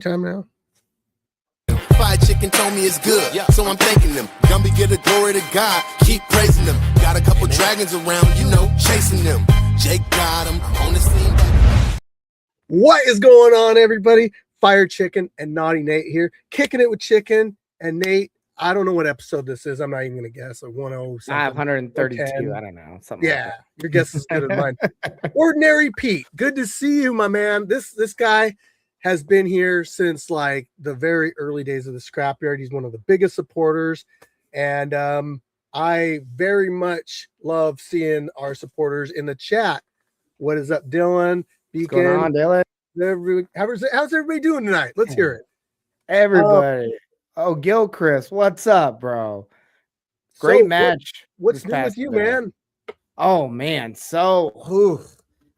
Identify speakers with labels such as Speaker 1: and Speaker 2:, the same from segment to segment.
Speaker 1: Time now.
Speaker 2: Fried chicken told me it's good, so I'm thanking them. Gumby give the glory to God, keep praising them. Got a couple dragons around, chasing them. Jake got them on the scene.
Speaker 1: What is going on, everybody? Fire Chicken and Naughty Nate here, kicking it with Chicken and Nate. I don't know what episode this is. I'm not even going to guess. Like 10
Speaker 3: 532. I don't know. Something
Speaker 1: yeah,
Speaker 3: like
Speaker 1: your guess is good as mine. Ordinary Pete, good to see you, my man. This guy has been here since like the very early days of the Scrapyard. He's one of the biggest supporters, and I very much love seeing our supporters in the chat. What is up, Dylan?
Speaker 3: Beacon, what's going on, Dylan?
Speaker 1: How's everybody doing tonight? Let's hear it.
Speaker 3: Everybody. Gil Chris, what's up, bro? Great match.
Speaker 1: What's new with you, man?
Speaker 3: Oh man, so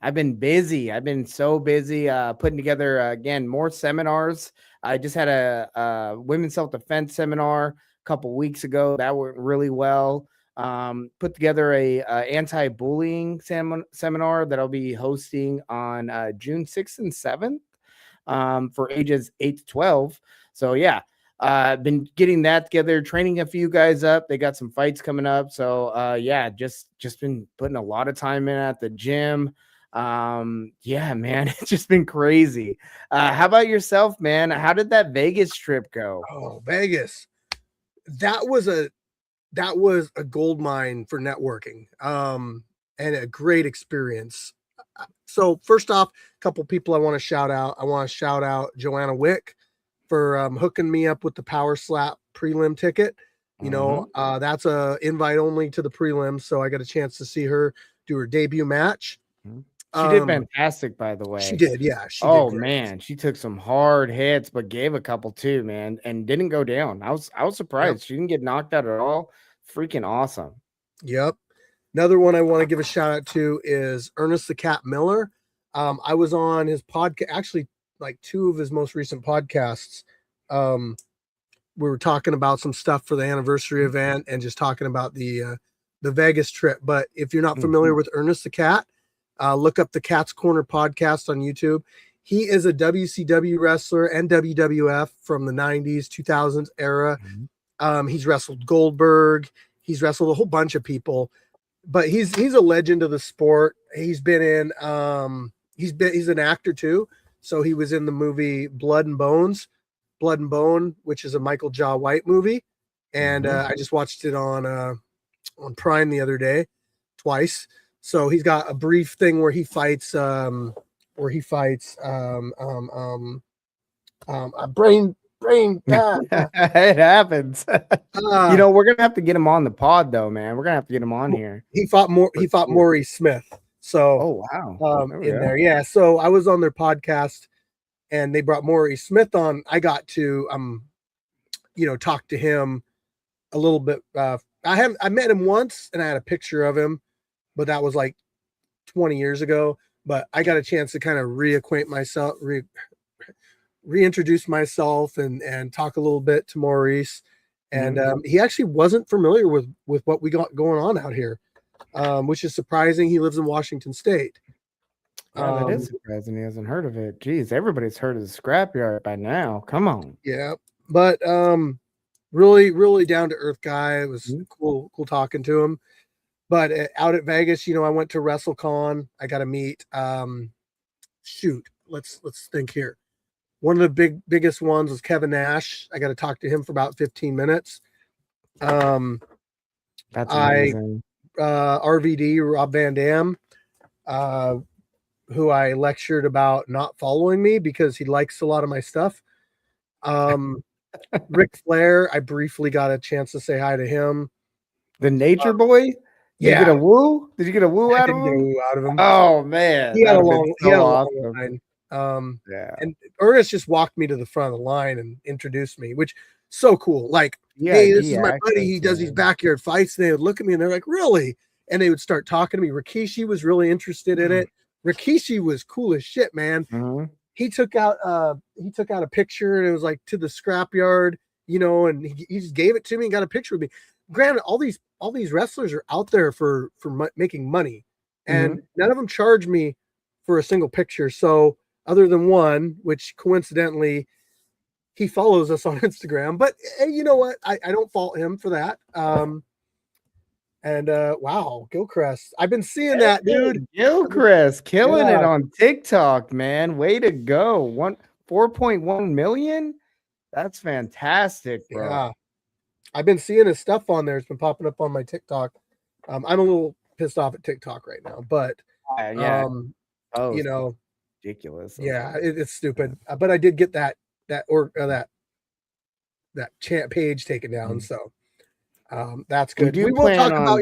Speaker 3: I've been busy. I've been so busy putting together again more seminars. I just had a women's self-defense seminar a couple weeks ago. That went really well. Put together a anti-bullying seminar that I'll be hosting on June 6th and 7th for ages 8 to 12. So yeah, I've been getting that together, training a few guys up. They got some fights coming up. So yeah, just been putting a lot of time in at the gym. Yeah, man, it's just been crazy. How about yourself, man? How did that Vegas trip go?
Speaker 1: Oh, Vegas. That was a gold mine for networking. And a great experience. So first off, a couple people I want to shout out. I want to shout out Joanna Wick for hooking me up with the Power Slap prelim ticket. That's a invite only to the prelims. So I got a chance to see her do her debut match.
Speaker 3: She did fantastic, by the way.
Speaker 1: She did, yeah.
Speaker 3: Man, she took some hard hits, but gave a couple too, man, and didn't go down. I was surprised. Yep. She didn't get knocked out at all. Freaking awesome.
Speaker 1: Yep. Another one I want to give a shout out to is Ernest the Cat Miller. I was on his podcast, actually, like two of his most recent podcasts. We were talking about some stuff for the anniversary event and just talking about the Vegas trip. But if you're not familiar with Ernest the Cat, look up the Cat's Corner podcast on YouTube. He is a WCW wrestler and WWF from the 90s, 2000s era. He's wrestled Goldberg. He's wrestled a whole bunch of people, but he's a legend of the sport. He's been in, he's an actor too. So he was in the movie Blood and Bone, which is a Michael Jai White movie. And I just watched it on Prime the other day, twice. So he's got a brief thing where he fights a brain.
Speaker 3: It happens. We're gonna have to get him on the pod though, man. We're gonna have to get him on here.
Speaker 1: He fought Maurice Smith. So there. Yeah. So I was on their podcast and they brought Maurice Smith on. I got to talk to him a little bit. I met him once and I had a picture of him, but that was like 20 years ago. But I got a chance to kind of reacquaint myself, reintroduce myself and talk a little bit to Maurice. And he actually wasn't familiar with what we got going on out here, which is surprising. He lives in Washington State.
Speaker 3: That is surprising. He hasn't heard of it. Jeez, everybody's heard of the Scrapyard by now. Come on.
Speaker 1: Yeah. But really, really down to earth guy. It was cool talking to him. But out at Vegas, I went to WrestleCon. I got to meet. Let's think here. One of the biggest ones was Kevin Nash. I got to talk to him for about 15 minutes.
Speaker 3: That's amazing.
Speaker 1: RVD, Rob Van Dam, who I lectured about not following me because he likes a lot of my stuff. Ric Flair, I briefly got a chance to say hi to him.
Speaker 3: The Nature Boy? Did you get a woo? Did you get a woo out of him? Oh man,
Speaker 1: he had a long line. And Ernest just walked me to the front of the line and introduced me, which so cool. Like, hey, this is my buddy. He does these backyard fights. And they would look at me and they're like, really? And they would start talking to me. Rikishi was really interested in it. Rikishi was cool as shit, man. He took out a picture and it was like to the Scrapyard, and he just gave it to me and got a picture with me. Granted, all these wrestlers are out there for making money, and none of them charge me for a single picture. So other than one, which coincidentally he follows us on Instagram, but you know what? I don't fault him for that. And wow, Gilchrist. I've been seeing that, dude.
Speaker 3: Gilchrist killing it
Speaker 1: Yeah.
Speaker 3: on TikTok, man. Way to go. 4.1 million. That's fantastic, bro.
Speaker 1: Yeah. I've been seeing his stuff on there. It's been popping up on my TikTok. I'm a little pissed off at TikTok right now, but
Speaker 3: Yeah.
Speaker 1: you know,
Speaker 3: ridiculous.
Speaker 1: Yeah, it's stupid. But I did get that chant page taken down, so that's good. We will talk about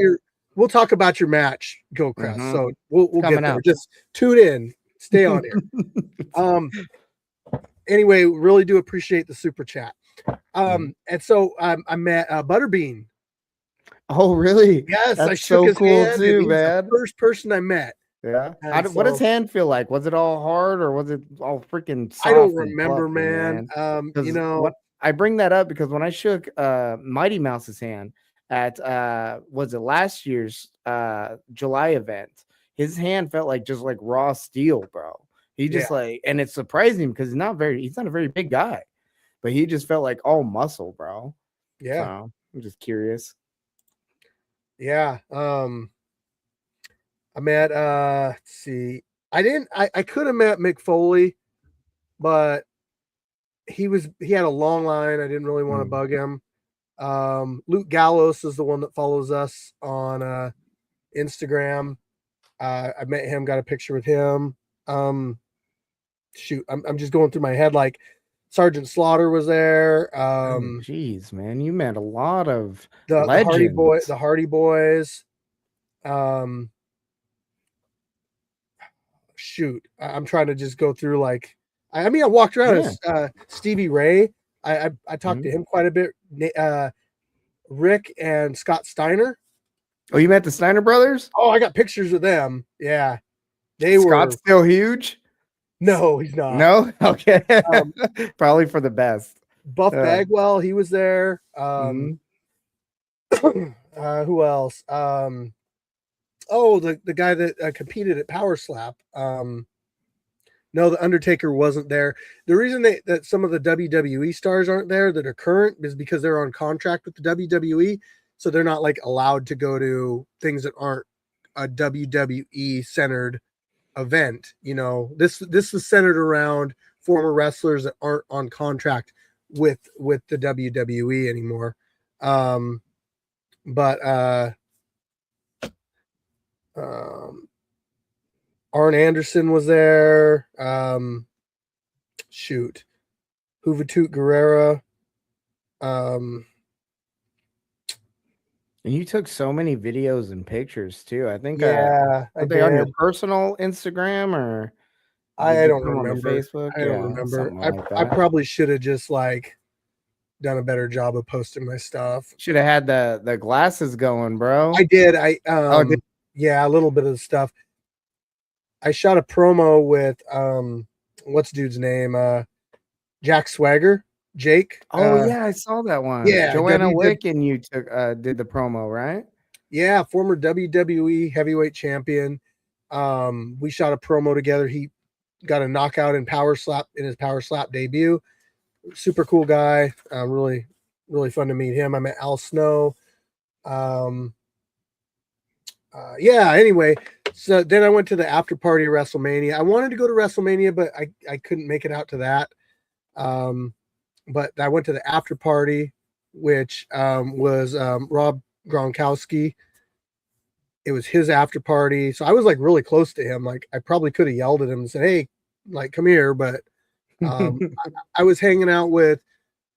Speaker 1: we'll talk about your match, Gilchrist. So we'll get there. Just tune in, stay on here. Anyway, really do appreciate the super chat. And so I met Butterbean.
Speaker 3: Oh, really?
Speaker 1: Yes,
Speaker 3: that's
Speaker 1: I shook his
Speaker 3: cool
Speaker 1: hand,
Speaker 3: too,
Speaker 1: and
Speaker 3: man.
Speaker 1: The first person I met.
Speaker 3: Yeah. What does hand feel like? Was it all hard or was it all freaking soft?
Speaker 1: I don't remember, man. You know,
Speaker 3: I bring that up because when I shook Mighty Mouse's hand at was it last year's July event, his hand felt like just like raw steel, bro. He just and it's surprising because he's not a very big guy, but he just felt like all muscle, bro.
Speaker 1: Yeah.
Speaker 3: So I'm just curious.
Speaker 1: Yeah. I met let's see. I could have met Mick Foley, but he had a long line. I didn't really want to bug him. Luke Gallows is the one that follows us on Instagram. I met him, got a picture with him. Shoot, I'm just going through my head. Like Sergeant Slaughter was there.
Speaker 3: Jeez, man, you met a lot of
Speaker 1: the Hardy Boys. Shoot, I'm trying to just go through like. I mean, I walked around as Stevie Ray. I talked to him quite a bit. Rick and Scott Steiner.
Speaker 3: Oh, you met the Steiner brothers?
Speaker 1: Oh, I got pictures of them. Yeah,
Speaker 3: Scott's still huge.
Speaker 1: No, he's not.
Speaker 3: No, okay. Probably for the best.
Speaker 1: Buff Bagwell, he was there. Who else? The guy that competed at Power Slap. No, the Undertaker wasn't there. The reason that some of the WWE stars aren't there that are current is because they're on contract with the WWE, so they're not like allowed to go to things that aren't a WWE centered event. You know, this is centered around former wrestlers that aren't on contract with the WWE anymore. Arn Anderson was there. Juventud Guerrera.
Speaker 3: And you took so many videos and pictures too. I think
Speaker 1: are
Speaker 3: they on your personal Instagram or
Speaker 1: I don't remember.
Speaker 3: Facebook?
Speaker 1: I don't remember. I probably should have just like done a better job of posting my stuff.
Speaker 3: Should have had the glasses going, bro.
Speaker 1: I did. Yeah, a little bit of the stuff. I shot a promo with what's dude's name? Jack Swagger. Jake.
Speaker 3: Oh yeah, I saw that one.
Speaker 1: Yeah,
Speaker 3: Joanna Wick and you took did the promo, right?
Speaker 1: Yeah, former WWE heavyweight champion. We shot a promo together. He got a knockout in his Power Slap debut. Super cool guy. Really, really fun to meet him. I met Al Snow. Anyway, so then I went to the after party of WrestleMania. I wanted to go to WrestleMania, but I couldn't make it out to that. But I went to the after party, which was Rob Gronkowski. It was his after party. So I was like really close to him. Like I probably could have yelled at him and said, "Hey, like come here." But I was hanging out with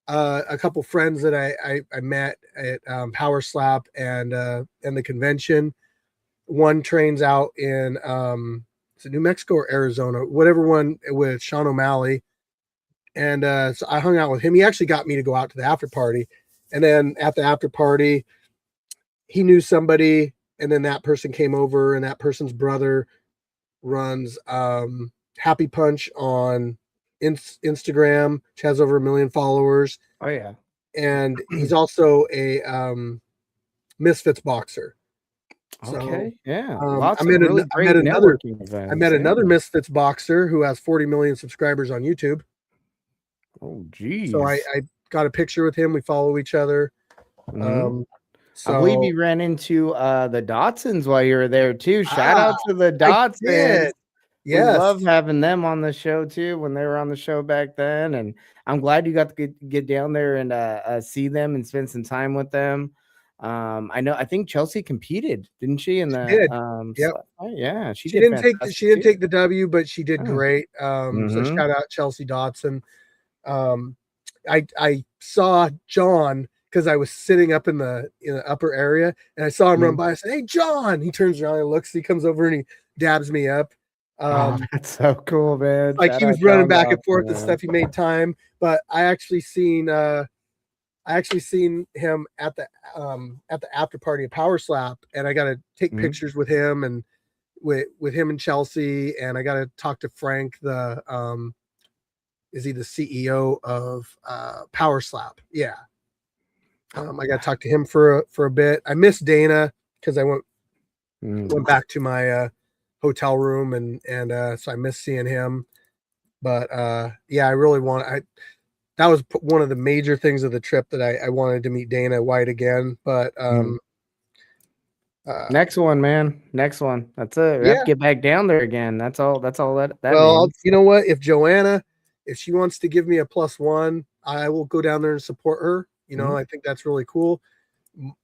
Speaker 1: a couple friends that I met at Power Slap and the convention. One trains out in is it New Mexico or Arizona, whatever one, with Sean O'Malley. And so I hung out with him. He actually got me to go out to the after party. And then at the after party, he knew somebody. And then that person came over, and that person's brother runs Happy Punch on Instagram, which has over 1 million followers.
Speaker 3: Oh, yeah.
Speaker 1: And he's also a Misfits boxer.
Speaker 3: Okay.
Speaker 1: So,
Speaker 3: yeah.
Speaker 1: I met another Misfits boxer who has 40 million subscribers on YouTube.
Speaker 3: Oh,
Speaker 1: So
Speaker 3: geez.
Speaker 1: I got a picture with him. We follow each other.
Speaker 3: Mhm. I believe
Speaker 1: So
Speaker 3: you ran into the Dotsons while you were there too. Shout
Speaker 1: ah,
Speaker 3: out to the
Speaker 1: I
Speaker 3: Dotsons.
Speaker 1: did.
Speaker 3: We love
Speaker 1: Yes,
Speaker 3: having them on the show too when they were on the show back then. And I'm glad you got to get down there and see them and spend some time with them. I think Chelsea competed, didn't she? In
Speaker 1: she
Speaker 3: the
Speaker 1: did. Yep.
Speaker 3: yeah, she did
Speaker 1: She
Speaker 3: fantastic
Speaker 1: didn't
Speaker 3: too.
Speaker 1: take the W, but she did
Speaker 3: Oh.
Speaker 1: great. So
Speaker 3: Mm-hmm.
Speaker 1: shout out Chelsea Dotson. Um, I saw John because I was sitting up in the upper area, and I saw him run by. I said, "Hey, John!" He turns around and looks. He comes over and he dabs me up.
Speaker 3: Oh, that's so cool, man.
Speaker 1: Like
Speaker 3: Shout
Speaker 1: he
Speaker 3: out
Speaker 1: was running
Speaker 3: John
Speaker 1: back and
Speaker 3: Dodson,
Speaker 1: forth and
Speaker 3: man.
Speaker 1: stuff. He made time, but I actually seen him at the after party of Power Slap, and I got to take
Speaker 3: Mhm.
Speaker 1: pictures with him and with him and Chelsea, and I got to talk to Frank. Is he the CEO of Power Slap? Yeah. I got to talk to him for a bit. I miss Dana because I went
Speaker 3: Mm.
Speaker 1: back to my hotel room, and so I miss seeing him. But yeah, I really want. That was one of the major things of the trip that I wanted to meet Dana White again. But
Speaker 3: Mm. Next one, man. Next one. That's it. We have to
Speaker 1: yeah,
Speaker 3: get back down there again. That's all that
Speaker 1: well,
Speaker 3: means.
Speaker 1: you know what? If Joanna, if she wants to give me a +1, I will go down there and support her.
Speaker 3: Mhm.
Speaker 1: I think that's really cool.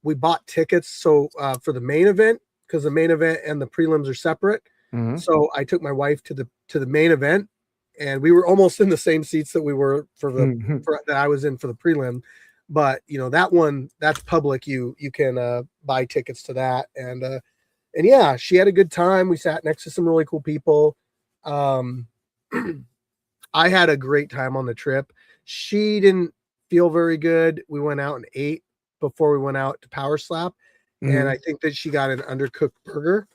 Speaker 1: We bought tickets for the main event because the main event and the prelims are separate.
Speaker 3: Mhm.
Speaker 1: So I took my wife to the main event, and we were almost in the same seats that we were that I was in for the prelim. But that one, that's public. You can buy tickets to that, and yeah, she had a good time. We sat next to some really cool people. Um, I had a great time on the trip. She didn't feel very good. We went out and ate before we went out to Power Slap, and I
Speaker 3: Mhm.
Speaker 1: think that she got an undercooked burger.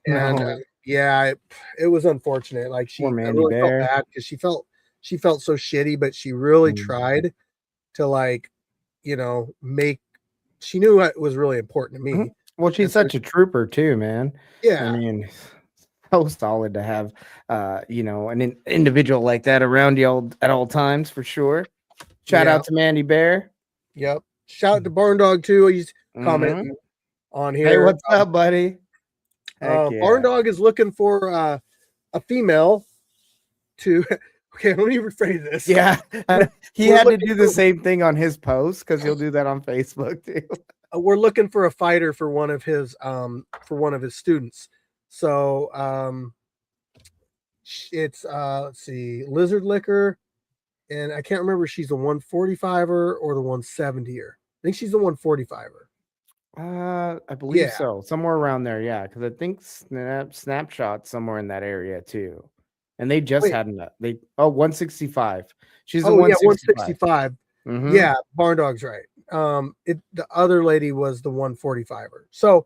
Speaker 1: And
Speaker 3: No.
Speaker 1: yeah, it was unfortunate. Like
Speaker 3: Poor
Speaker 1: I
Speaker 3: Mandy
Speaker 1: really felt
Speaker 3: Bear.
Speaker 1: bad because she felt so shitty, but she really
Speaker 3: Mm.
Speaker 1: tried to make. She knew it was really important to
Speaker 3: Mhm.
Speaker 1: me,
Speaker 3: Well, she's
Speaker 1: and so
Speaker 3: such a trooper too, man. I
Speaker 1: yeah,
Speaker 3: mean, so solid to have an individual like that around you at all times for sure. Shout
Speaker 1: yeah,
Speaker 3: out to Mandy Bear.
Speaker 1: yep. Shout out to Barn Dog too. He's
Speaker 3: Mhm.
Speaker 1: commenting on
Speaker 3: Hey,
Speaker 1: here.
Speaker 3: what's up, buddy? Heck
Speaker 1: Barn
Speaker 3: yeah.
Speaker 1: Dog is looking for a female to. Okay, let me rephrase this.
Speaker 3: Yeah. He
Speaker 1: We're
Speaker 3: had to
Speaker 1: looking
Speaker 3: do the
Speaker 1: for
Speaker 3: same thing on his post because he'll do that on Facebook too.
Speaker 1: we're looking for a fighter for one of his students. So it's let's see, Lizard Liquor, and I can't remember if she's the 145er or the 170er. I think she's the 145er.
Speaker 3: I believe
Speaker 1: Yeah.
Speaker 3: so. Somewhere around there, yeah. Because I think Snapshot somewhere in that area too. And they just
Speaker 1: Wait.
Speaker 3: had 165. She's the
Speaker 1: Oh yeah,
Speaker 3: 165.
Speaker 1: 165.
Speaker 3: Mm-hmm.
Speaker 1: Yeah, Barn Dog's right. The other lady was the 145er. So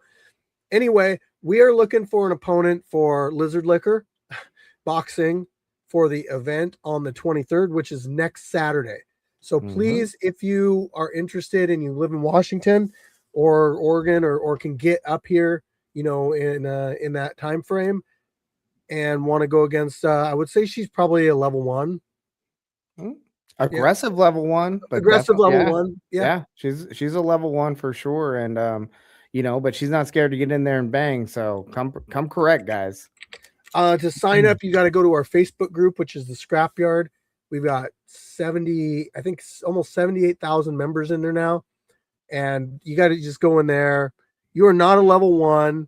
Speaker 1: anyway, we are looking for an opponent for Lizard Liquor boxing for the event on the 23rd, which is next Saturday. So
Speaker 3: Mm-hmm.
Speaker 1: please, if you are interested and you live in Washington or Oregon or can get up here, in that time frame and want to go against, I would say she's probably a level 1. Yeah,
Speaker 3: Aggressive level 1, but
Speaker 1: aggressive
Speaker 3: definitely,
Speaker 1: level
Speaker 3: yeah.
Speaker 1: 1. Yeah.
Speaker 3: Yeah, she's a level 1 for sure, and, but she's not scared to get in there and bang, so come correct, guys.
Speaker 1: To sign up, you got to go to our Facebook group, which is the Scrapyard. We've got 70, I think almost 78,000 members in there now. And you got to just go in there. You are not a level 1.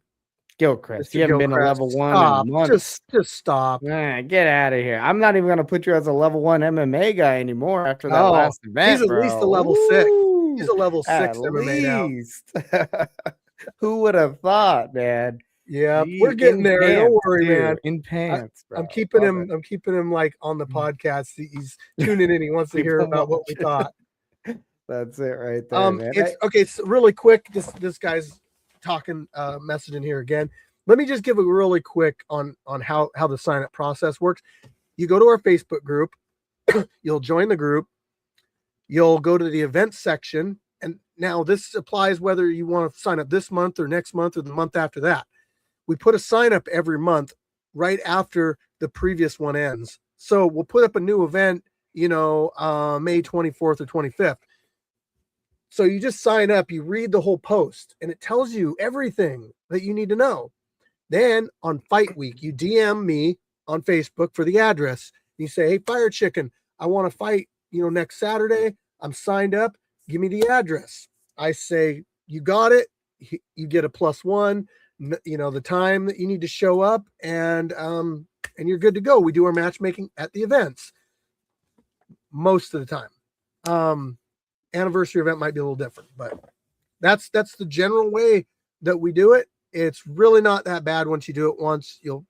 Speaker 3: Gilchrist, you
Speaker 1: Mr.
Speaker 3: haven't been a
Speaker 1: Gilchrist.
Speaker 3: level 1 in
Speaker 1: Stop.
Speaker 3: months.
Speaker 1: Just stop.
Speaker 3: Nah, get out of here. I'm not even gonna put you as a level 1 MMA guy anymore after that
Speaker 1: Oh,
Speaker 3: last
Speaker 1: he's
Speaker 3: event,
Speaker 1: at least a
Speaker 3: bro.
Speaker 1: level 6. He's
Speaker 3: Ooh,
Speaker 1: a level
Speaker 3: at
Speaker 1: 6 MMA now.
Speaker 3: least. Who would have thought, man?
Speaker 1: Yeah, we're
Speaker 3: Gee,
Speaker 1: getting
Speaker 3: in
Speaker 1: there. Don't
Speaker 3: pants
Speaker 1: worry, man.
Speaker 3: too. In pants,
Speaker 1: I'm
Speaker 3: bro.
Speaker 1: keeping
Speaker 3: Love it.
Speaker 1: him. I'm keeping him like on the podcast. He's tuning in. He wants to
Speaker 3: Keep
Speaker 1: hear
Speaker 3: on
Speaker 1: about what we
Speaker 3: watching.
Speaker 1: thought.
Speaker 3: That's it right there, man.
Speaker 1: It's okay. So really quick, this guy's talking, messaging here again. Let me just give a really quick on how the sign up process works. You go to our Facebook group, you'll join the group, you'll go to the events section, and now this applies whether you want to sign up this month or next month or the month after that. We put a sign up every month right after the previous one ends. So we'll put up a new event May 24th or 25th. So you just sign up, you read the whole post, and it tells you everything that you need to know. Then on fight week, you DM me on Facebook for the address. You say, hey, Fire Chicken, I want to fight, next Saturday. I'm signed up. Give me the address. I say, you got it. You get a +1, the time that you need to show up, and you're good to go. We do our matchmaking at the events most of the time. Anniversary event might be a little different, but that's the general way that we do it. It's really not that bad once you do it once. You'll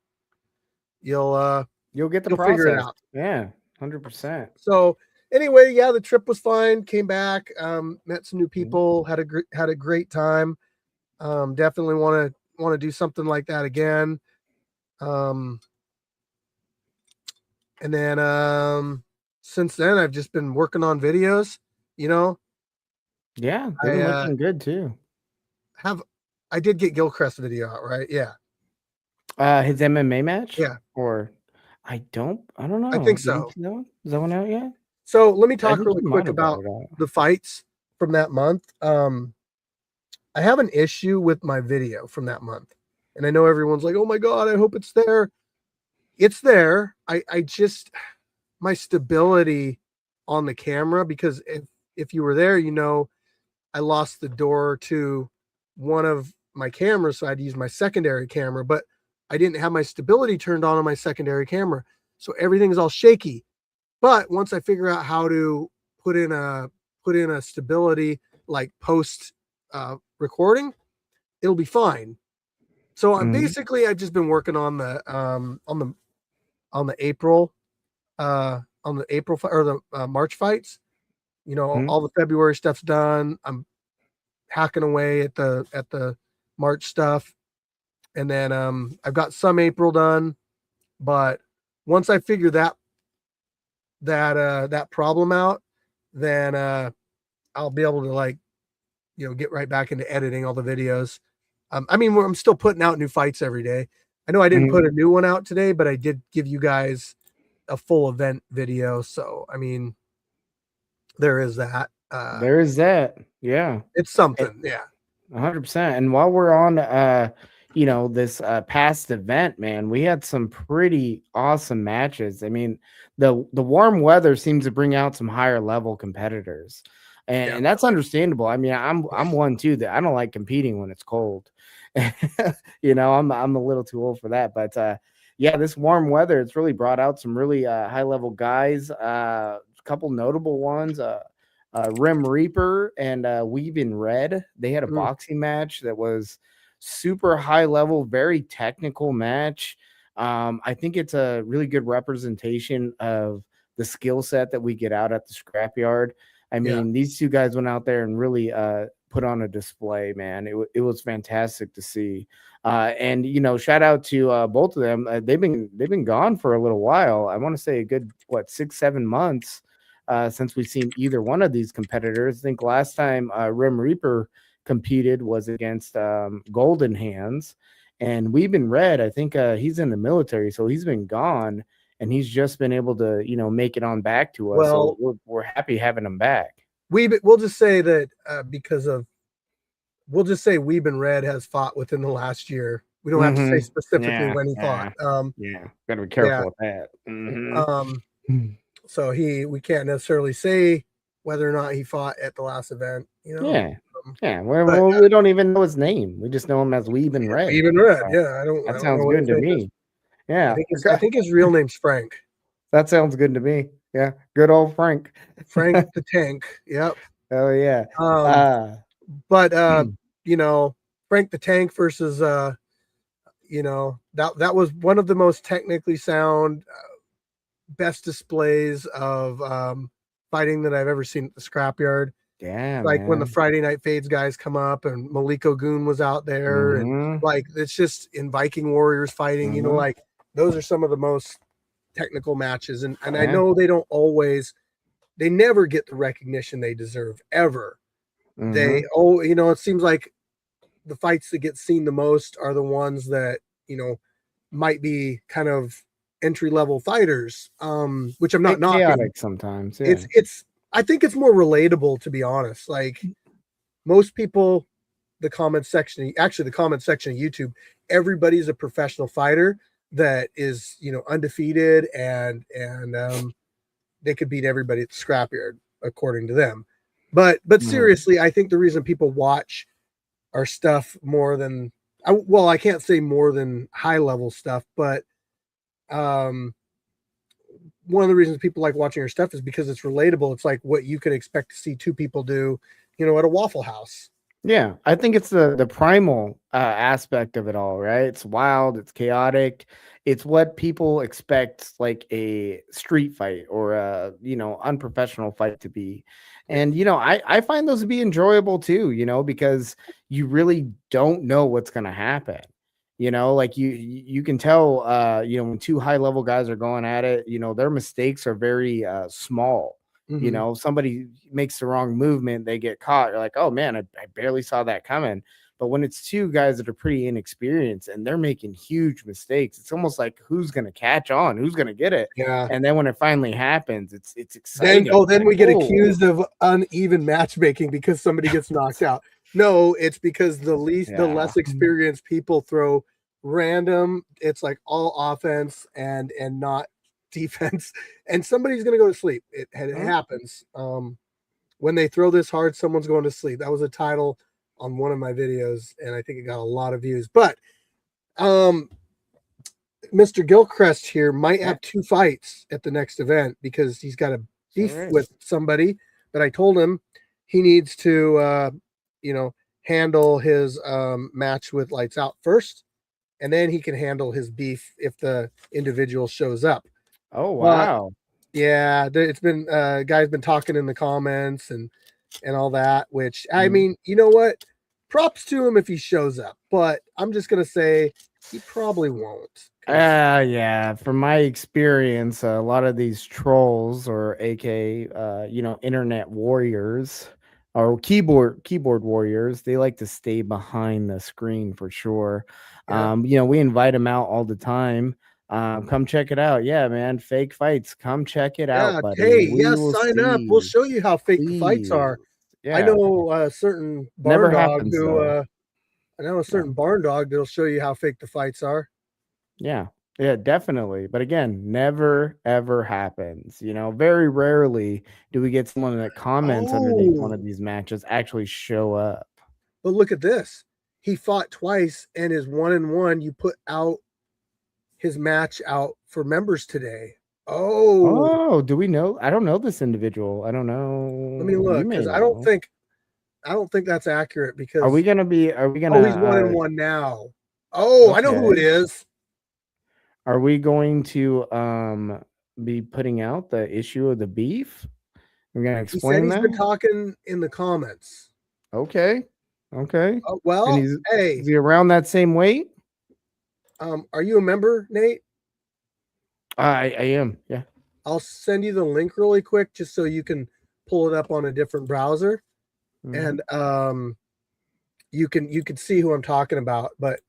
Speaker 3: get the
Speaker 1: you'll
Speaker 3: process.
Speaker 1: figure it out.
Speaker 3: Yeah, 100%.
Speaker 1: So anyway, yeah, the trip was fine. Came back, met some new people, had a great time. Definitely want to do something like that again. And then since then I've just been working on videos,
Speaker 3: Yeah, they've been looking good too.
Speaker 1: I did get Gilchrist video out, right? Yeah.
Speaker 3: His MMA match?
Speaker 1: Yeah.
Speaker 3: Or I don't know.
Speaker 1: I think so.
Speaker 3: Is that one out yet?
Speaker 1: So let me talk really quick about the fights from that month. I have an issue with my video from that month. And I know everyone's like, oh my God, I hope it's there. It's there. I just, my stability on the camera, because if you were there, I lost the door to one of my cameras, so I had to use my secondary camera, but I didn't have my stability turned on my secondary camera. So everything's all shaky. But once I figure out how to put in a stability like post recording, it'll be fine. So I'm basically, I've just been working on the April or the March fights. All the February stuff's done. I'm hacking away at the March stuff, and then I've got some April done. But once I figure that problem out, then I'll be able to get right back into editing all the videos. I'm still putting out new fights every day. I know I didn't put a new one out today, but I did give you guys a full event video. So, there is that.
Speaker 3: There is that. Yeah.
Speaker 1: It's something. Yeah.
Speaker 3: 100%. And while we're on, this past event, man, we had some pretty awesome matches. The warm weather seems to bring out some higher level competitors, and that's understandable. I'm one too that I don't like competing when it's cold. I'm a little too old for that, but this warm weather, it's really brought out some really high level guys. A couple notable ones. Rim Reaper and Weaving Red. They had a boxing match that was super high level, very technical match. I think it's a really good representation of the skill set that we get out at the Scrapyard. These two guys went out there and really put on a display, man. It was fantastic to see. And shout out to both of them. They've been gone for a little while. I want to say a good 6-7 months since we've seen either one of these competitors. I think last time Rim Reaper competed was against Golden Hands, and Weaving Red, I think
Speaker 1: Mm-hmm.
Speaker 3: he's in the military, so he's been gone, and he's just been able to make it on back to us.
Speaker 1: Well,
Speaker 3: so we're happy having him back.
Speaker 1: We'll just say that we'll just say Weaving Red has fought within the last year. We don't have to say specifically when he fought.
Speaker 3: Gotta be careful with that.
Speaker 1: So we can't necessarily say whether or not he fought at the last event.
Speaker 3: We don't even know his name. We just know him as Weaving Red.
Speaker 1: Weaving Red,
Speaker 3: So
Speaker 1: yeah.
Speaker 3: that sounds good to me. Yeah,
Speaker 1: I think his real name's Frank.
Speaker 3: That sounds good to me. Yeah, good old Frank.
Speaker 1: Frank the Tank. Yep.
Speaker 3: Oh yeah.
Speaker 1: But Frank the Tank versus that was one of the most technically sound, best displays of fighting that I've ever seen at the Scrapyard.
Speaker 3: Yeah,
Speaker 1: when the Friday Night Fades guys come up, and Maliko Goon was out there, and it's just in Viking Warriors fighting. Those are some of the most technical matches, and I know they never get the recognition they deserve ever. It seems like the fights that get seen the most are the ones that might be kind of entry-level fighters, which I'm not knocking.
Speaker 3: Chaotic sometimes. Yeah.
Speaker 1: It's I think it's more relatable, to be honest. Like most people, the comment section of YouTube, everybody's a professional fighter that is, undefeated, and they could beat everybody at the scrapyard according to them. But seriously, I think the reason people watch our stuff more than, I can't say more than high level stuff, but one of the reasons people like watching our stuff is because it's relatable. It's like what you could expect to see two people do, at a Waffle House.
Speaker 3: Yeah, I think it's the primal aspect of it all, right? It's wild, it's chaotic, it's what people expect like a street fight or a unprofessional fight to be. And I find those to be enjoyable too, because you really don't know what's gonna happen. Like you can tell when two high level guys are going at it, their mistakes are very small.
Speaker 1: Mhm.
Speaker 3: Somebody makes the wrong movement, they get caught. You're like, oh man, I barely saw that coming. But when it's two guys that are pretty inexperienced and they're making huge mistakes, it's almost like who's gonna catch on, who's gonna get it.
Speaker 1: Yeah.
Speaker 3: And then when it finally happens, it's exciting.
Speaker 1: Then we
Speaker 3: Like,
Speaker 1: get
Speaker 3: oh,
Speaker 1: accused of uneven matchmaking because somebody gets knocked out. No, it's because the
Speaker 3: yeah.
Speaker 1: less experienced people throw random. It's like all offense and not defense, and somebody's gonna go to sleep. It happens. When they throw this hard, someone's going to sleep. That was a title on one of my videos, and I think it got a lot of views. But Mr. Gilchrist here might have two fights at the next event because he's got a beef with somebody. But I told him he needs to, handle his match with Lights Out first, and then he can handle his beef if the individual shows up.
Speaker 3: Oh wow!
Speaker 1: Yeah, it's been guys been talking in the comments and all that. Which I mean, you know what? Props to him if he shows up, but I'm just gonna say he probably won't.
Speaker 3: Yeah, from my experience, a lot of these trolls or internet warriors or keyboard warriors, they like to stay behind the screen for sure.
Speaker 1: Yeah.
Speaker 3: We invite them out all the time. Come check it out. Yeah, man, fake fights. Come check it out, buddy.
Speaker 1: Hey,
Speaker 3: We will
Speaker 1: sign up. We'll
Speaker 3: see.
Speaker 1: show you how fake the fights are.
Speaker 3: Yeah.
Speaker 1: I know a certain
Speaker 3: Never
Speaker 1: barn dog
Speaker 3: happens,
Speaker 1: who
Speaker 3: though.
Speaker 1: I know a certain barn dog that'll show you how fake the fights are.
Speaker 3: Yeah, definitely. But again, never ever happens. Very rarely do we get someone that comments underneath one of these matches actually show up.
Speaker 1: But look at this. He fought twice and is 1-1. You put out his match out for members today.
Speaker 3: Oh, do we know? I don't know this individual. I don't know.
Speaker 1: Let me look, because I don't think that's accurate. Because
Speaker 3: are we gonna?
Speaker 1: Oh, he's 1-1 now. Oh, I know who it is.
Speaker 3: Are we going to be putting out the issue of the beef? We're gonna explain
Speaker 1: He said
Speaker 3: that.
Speaker 1: he's been talking in the comments.
Speaker 3: Okay.
Speaker 1: Well,
Speaker 3: and
Speaker 1: hey,
Speaker 3: is he around that same weight?
Speaker 1: Are you a member, Nate?
Speaker 3: I am. Yeah.
Speaker 1: I'll send you the link really quick just so you can pull it up on a different browser, and you can see who I'm talking about. But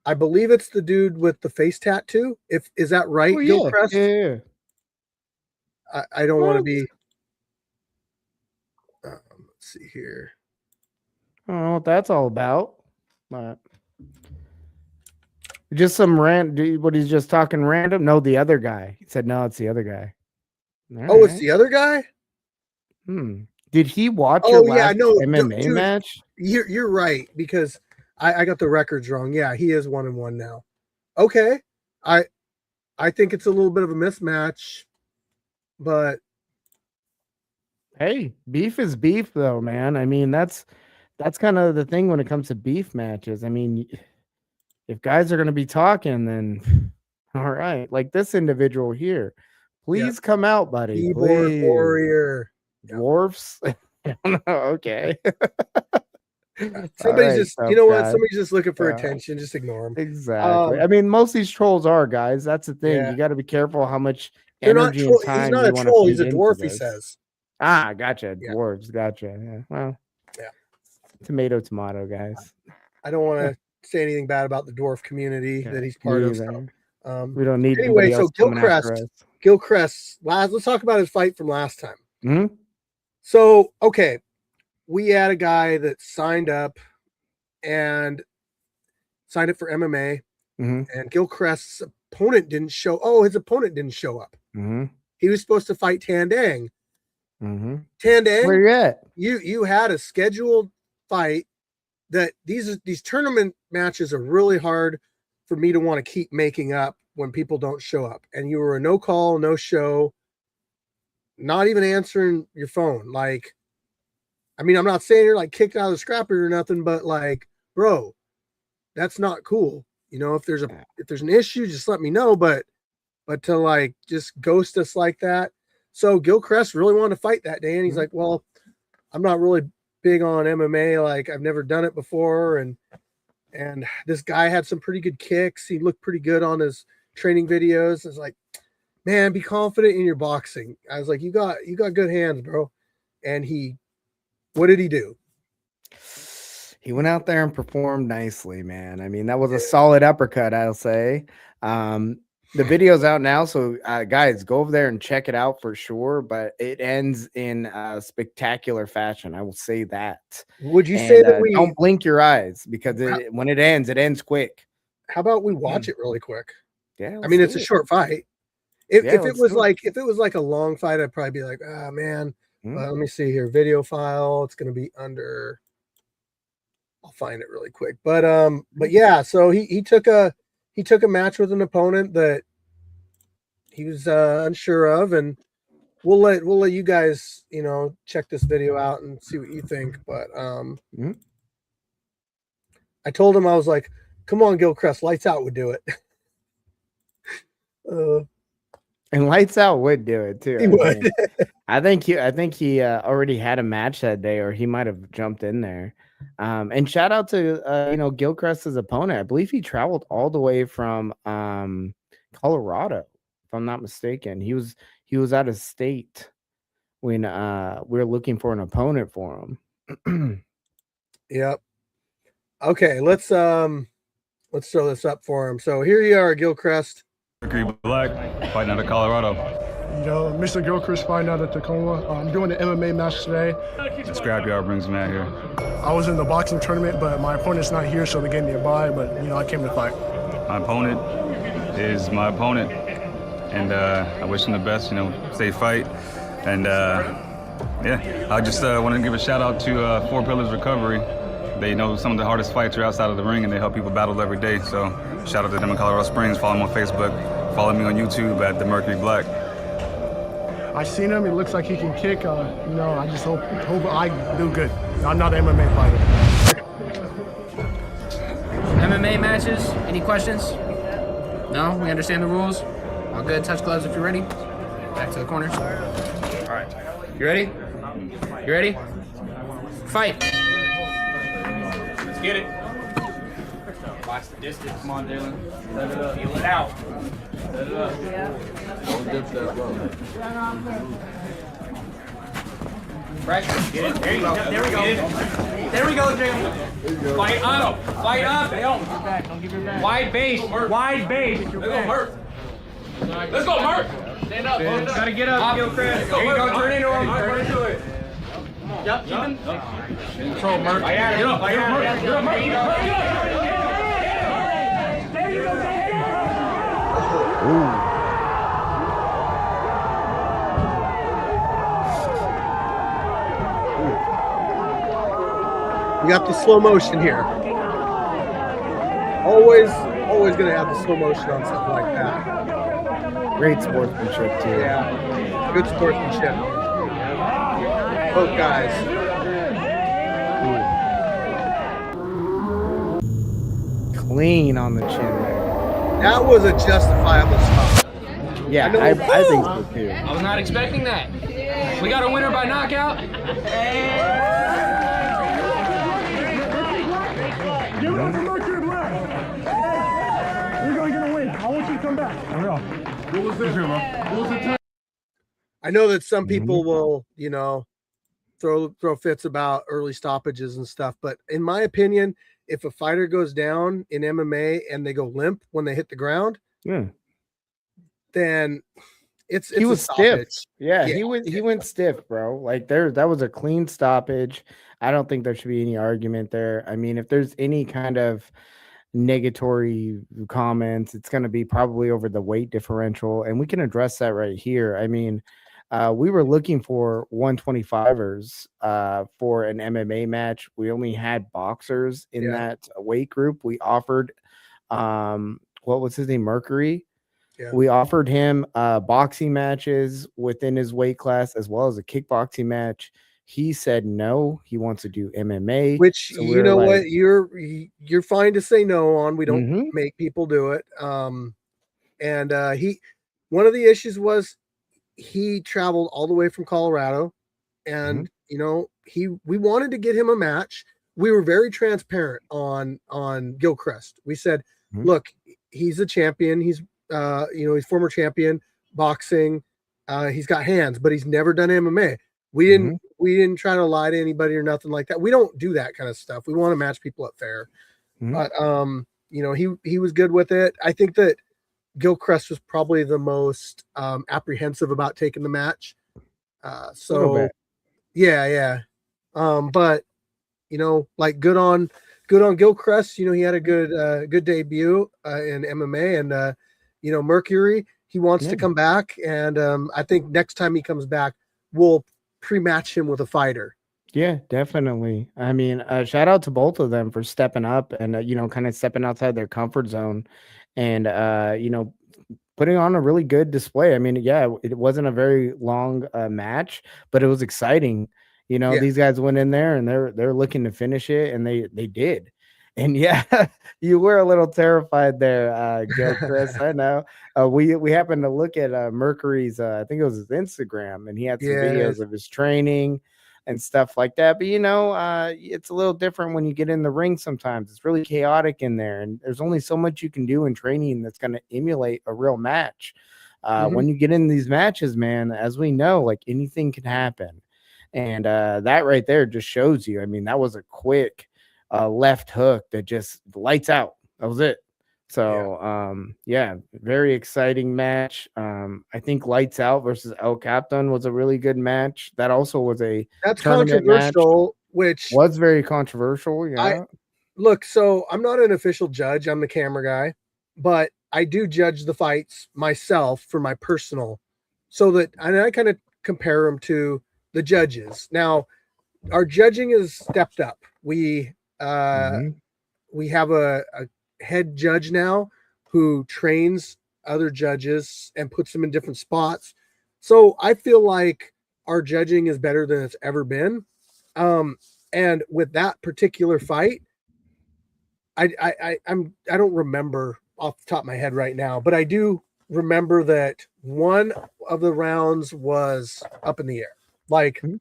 Speaker 1: I believe it's the dude with the face tattoo. Is that right, Gilchrist?
Speaker 3: Yeah.
Speaker 1: I don't want to be. Let's see here.
Speaker 3: I don't know what that's all about. But just some what he's just talking random. No, the other guy. He said no, it's the other guy.
Speaker 1: All right. It's the other guy.
Speaker 3: Did he watch your last MMA match?
Speaker 1: You're right, because I got the records wrong. Yeah, he is 1-1 now. Okay, I think it's a little bit of a mismatch, but
Speaker 3: hey, beef is beef, though, man. I mean, that's kind of the thing when it comes to beef matches. I mean, if guys are going to be talking, then all right, like this individual here, please come out, buddy.
Speaker 1: Keyboard
Speaker 3: please.
Speaker 1: Warrior.
Speaker 3: Dwarfs. Okay.
Speaker 1: Somebody's just, you know what? Somebody's just looking for attention. Just ignore them.
Speaker 3: Exactly. I mean, most of these trolls are, guys. That's the thing. You got to be careful how much energy and time.
Speaker 1: He's not a troll. He's a dwarf. He says.
Speaker 3: Ah, gotcha. Dwarves. Gotcha. Yeah. Well.
Speaker 1: Yeah.
Speaker 3: Tomato, guys.
Speaker 1: I don't want to say anything bad about the dwarf community that he's part of. So,
Speaker 3: We don't need
Speaker 1: Anyway,
Speaker 3: anybody
Speaker 1: so
Speaker 3: else coming after us.
Speaker 1: Gilchrist, let's talk about his fight from last time.
Speaker 3: Mhm.
Speaker 1: So, okay, we had a guy that signed up for MMA, and Gilchrist's opponent didn't show. Oh, his opponent didn't show up. He was supposed to fight Tandang. Tandang,
Speaker 3: where you at?
Speaker 1: You had a scheduled fight. That these tournament matches are really hard for me to want to keep making up when people don't show up. And you were a no call, no show, not even answering your phone. Like, I mean, I'm not saying you're like kicked out of the Scrapyard or nothing, but like, bro, that's not cool. You know, if there's an issue, just let me know. But to like just ghost us like that. So Gilchrist really wanted to fight that day, and he's like, well, I'm not really big on MMA. Like, I've never done it before. And this guy had some pretty good kicks. He looked pretty good on his training videos. I was like, man, be confident in your boxing. I was like, you got good hands, bro. And what did he do?
Speaker 3: He went out there and performed nicely, man. I mean, that was a solid uppercut, I'll say. The video's out now, so guys, go over there and check it out for sure. But it ends in spectacular fashion. I will say that.
Speaker 1: Would you say that we
Speaker 3: don't blink your eyes, because when it ends quick.
Speaker 1: How about we watch it really quick?
Speaker 3: Yeah,
Speaker 1: I mean, it's a short fight. If it was like a long fight, I'd probably be like, oh man. Let me see here. Video file. It's gonna be under. I'll find it really quick. But yeah, so he took a match with an opponent that he was unsure of, and we'll let you guys, you know, check this video out and see what you think. But I told him, I was like, come on, Gilchrist, lights out would do it.
Speaker 3: And lights out would do it too.
Speaker 1: He would.
Speaker 3: I think he already had a match that day, or he might have jumped in there. And shout out to Gilchrist's opponent. I believe he traveled all the way from Colorado, if I'm not mistaken. He was out of state when we were looking for an opponent for him.
Speaker 1: Yep. Okay, let's throw this up for him. So here you are, Gilchrist.
Speaker 4: Mercury Black, fighting out of Colorado.
Speaker 5: You know, Mr. Gilchrist fighting out of Tacoma. I'm doing the MMA match today.
Speaker 4: The Scrapyard brings me out here.
Speaker 5: I was in the boxing tournament, but my opponent's not here, so they gave me a bye. But you know, I came to fight.
Speaker 4: My opponent is my opponent, and I wish him the best. You know, safe fight, and yeah, I just want to give a shout out to Four Pillars Recovery. They know some of the hardest fights are outside of the ring, and they help people battle every day. So shout out to them in Colorado Springs. Follow them on Facebook. Follow me on YouTube at the Mercury Black.
Speaker 5: I seen him. He looks like he can kick. You know, I just hope I do good. I'm not an MMA fighter.
Speaker 6: MMA matches. Any questions? No? We understand the rules? All good. Touch gloves if you're ready. Back to the corners. All right. You ready? You ready? Fight. Let's get it. Watch the distance. Come on, Dylan. Let it up. Feel it out. Let it up. Don't dip that low. Pressure. Get it. There you go. There we go. There we go, Jim. Fight up. Fight up. Don't give your back. Wide base. Wide base. Let's go, Mert. Let's go, Mert. Stand up. Gotta get up, Gilchrist. There you go. Turn into him. Turn into it. Yep. Control, Mert. Get up. Get up, Mert. Get up, Mert. There you go.
Speaker 3: Ooh.
Speaker 1: We got the slow motion here. Always gonna have the slow motion on something like that.
Speaker 3: Great sportsmanship too.
Speaker 1: Yeah, good sportsmanship. Both guys.
Speaker 3: Clean on the chin there.
Speaker 1: That was a justifiable stop.
Speaker 3: Yeah, I think so too.
Speaker 6: I was not expecting that. We got a winner by knockout.
Speaker 5: Give it up for Mercury Black. We're going to get a win. I want you to come back.
Speaker 4: What was this, bro? What was the time?
Speaker 1: I know that some people will, you know, throw fits about early stoppages and stuff, but in my opinion, if a fighter goes down in MMA and they go limp when they hit the ground,
Speaker 3: Yeah.
Speaker 1: then it's
Speaker 3: He
Speaker 1: a
Speaker 3: was stiff.
Speaker 1: stoppage.
Speaker 3: Yeah,
Speaker 1: Yeah,
Speaker 3: he went stiff, bro. Like that was a clean stoppage. I don't think there should be any argument there. I mean, if there's any kind of negatory comments, it's going to be probably over the weight differential, and we can address that right here. I mean, we were looking for 125ers for an MMA match. We only had boxers in
Speaker 1: yeah,
Speaker 3: that weight group. We offered what was his name, Mercury.
Speaker 1: yeah.
Speaker 3: We offered him boxing matches within his weight class as well as a kickboxing match. He said no, he wants to do MMA.
Speaker 1: Which
Speaker 3: So
Speaker 1: you
Speaker 3: we're
Speaker 1: know
Speaker 3: like,
Speaker 1: what, you're fine to say no on. We don't
Speaker 3: mm-hmm,
Speaker 1: make people do it. And he one of the issues was he traveled all the way from Colorado,
Speaker 3: mm-hmm,
Speaker 1: and we wanted to get him a match. We were very transparent on Gilchrist. We said,
Speaker 3: mm-hmm,
Speaker 1: look, he's a champion. He's he's former champion boxing. He's got hands, but he's never done MMA.
Speaker 3: mm-hmm,
Speaker 1: We didn't try to lie to anybody or nothing like that. We don't do that kind of stuff. We want to match people up fair.
Speaker 3: mm-hmm.
Speaker 1: But he was good with it. I think that Gilchrist was probably the most apprehensive about taking the match.
Speaker 3: A little
Speaker 1: So
Speaker 3: bit.
Speaker 1: yeah. But like good on Gilchrist. He had a good debut in MMA, and Mercury, he wants
Speaker 3: Yeah.
Speaker 1: to come back, and I think next time he comes back, we'll pre-match him with a fighter.
Speaker 3: Yeah, definitely. I mean, shout out to both of them for stepping up and kind of stepping outside their comfort zone, and putting on a really good display. I mean, yeah, it wasn't a very long match, but it was exciting.
Speaker 1: Yeah.
Speaker 3: These guys went in there and they're looking to finish it, and they did. And yeah, you were a little terrified there, Gil Chris. I know. We happened to look at Mercury's, I think it was his Instagram, and he had some videos
Speaker 1: Yes.
Speaker 3: of his training and stuff like that. But it's a little different when you get in the ring sometimes. It's really chaotic in there, and there's only so much you can do in training that's going to emulate a real match.
Speaker 1: Mhm.
Speaker 3: When you get in these matches, man, as we know, like anything can happen. And that right there just shows you. I mean, that was a quick left hook that just lights out. That was it. So yeah, very exciting match. I think Lights Out versus El Captain was a really good match. That also was a
Speaker 1: That's
Speaker 3: tournament match.
Speaker 1: controversial, which
Speaker 3: Was very controversial. Yeah.
Speaker 1: look, so I'm not an official judge. I'm the camera guy, but I do judge the fights myself for my personal, and I kind of compare them to the judges. Now, our judging is stepped up. We
Speaker 3: Mhm.
Speaker 1: have a head judge now who trains other judges and puts them in different spots. So I feel like our judging is better than it's ever been. And with that particular fight, I don't remember off the top of my head right now, but I do remember that one of the rounds was up in the air. Like
Speaker 3: Mhm.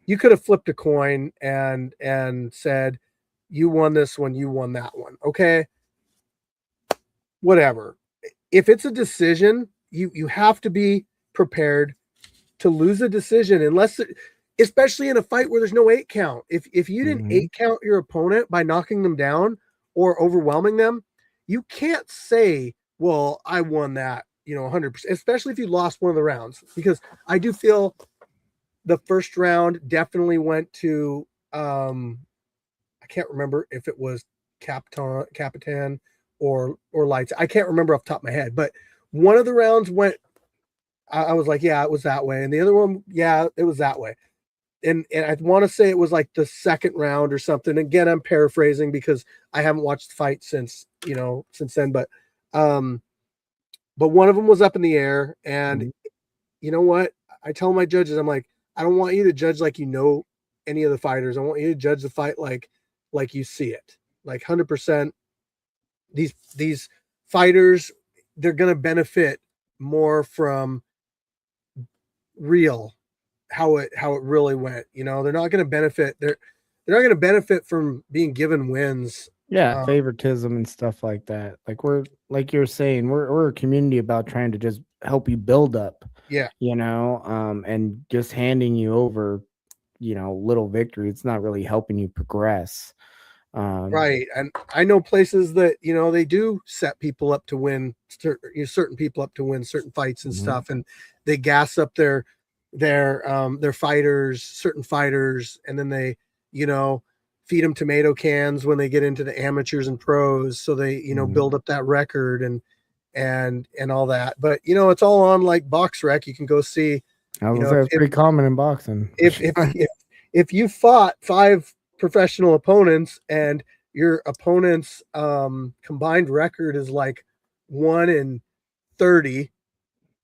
Speaker 1: you could have flipped a coin and said, you won this one, you won that one. Okay. Whatever. If it's a decision, you have to be prepared to lose a decision especially in a fight where there's no 8 count. If you didn't
Speaker 3: Mhm.
Speaker 1: 8 count your opponent by knocking them down or overwhelming them, you can't say, well, I won that, 100%, especially if you lost one of the rounds, because I do feel the first round definitely went to I can't remember if it was Capitan or Lights. I can't remember off the top of my head, but one of the rounds went. I was like, yeah, it was that way, and the other one, yeah, it was that way. And I want to say it was like the second round or something. Again, I'm paraphrasing because I haven't watched the fight since then. But one of them was up in the air, and
Speaker 3: Mhm.
Speaker 1: you know what? I tell my judges, I'm like, I don't want you to judge like any of the fighters. I want you to judge the fight like you see it, like 100%. These fighters, they're gonna benefit more from real how it really went. They're not gonna benefit. They're not gonna benefit from being given wins.
Speaker 3: Yeah, favoritism and stuff like that. Like you're saying, we're a community about trying to just help you build up,
Speaker 1: Yeah.
Speaker 3: and just handing you over, little victory. It's not really helping you progress.
Speaker 1: Right. And I know places that, they do set people up to win certain people up to win certain fights and stuff. And they gas up their fighters, certain fighters. And then they, feed them tomato cans when they get into the amateurs and pros. So they, build up that record and all that. But, it's all on like Box Rec. You can go see,
Speaker 3: I was say it's pretty common in boxing.
Speaker 1: If you fought 5 professional opponents and your opponent's combined record is like 1-30,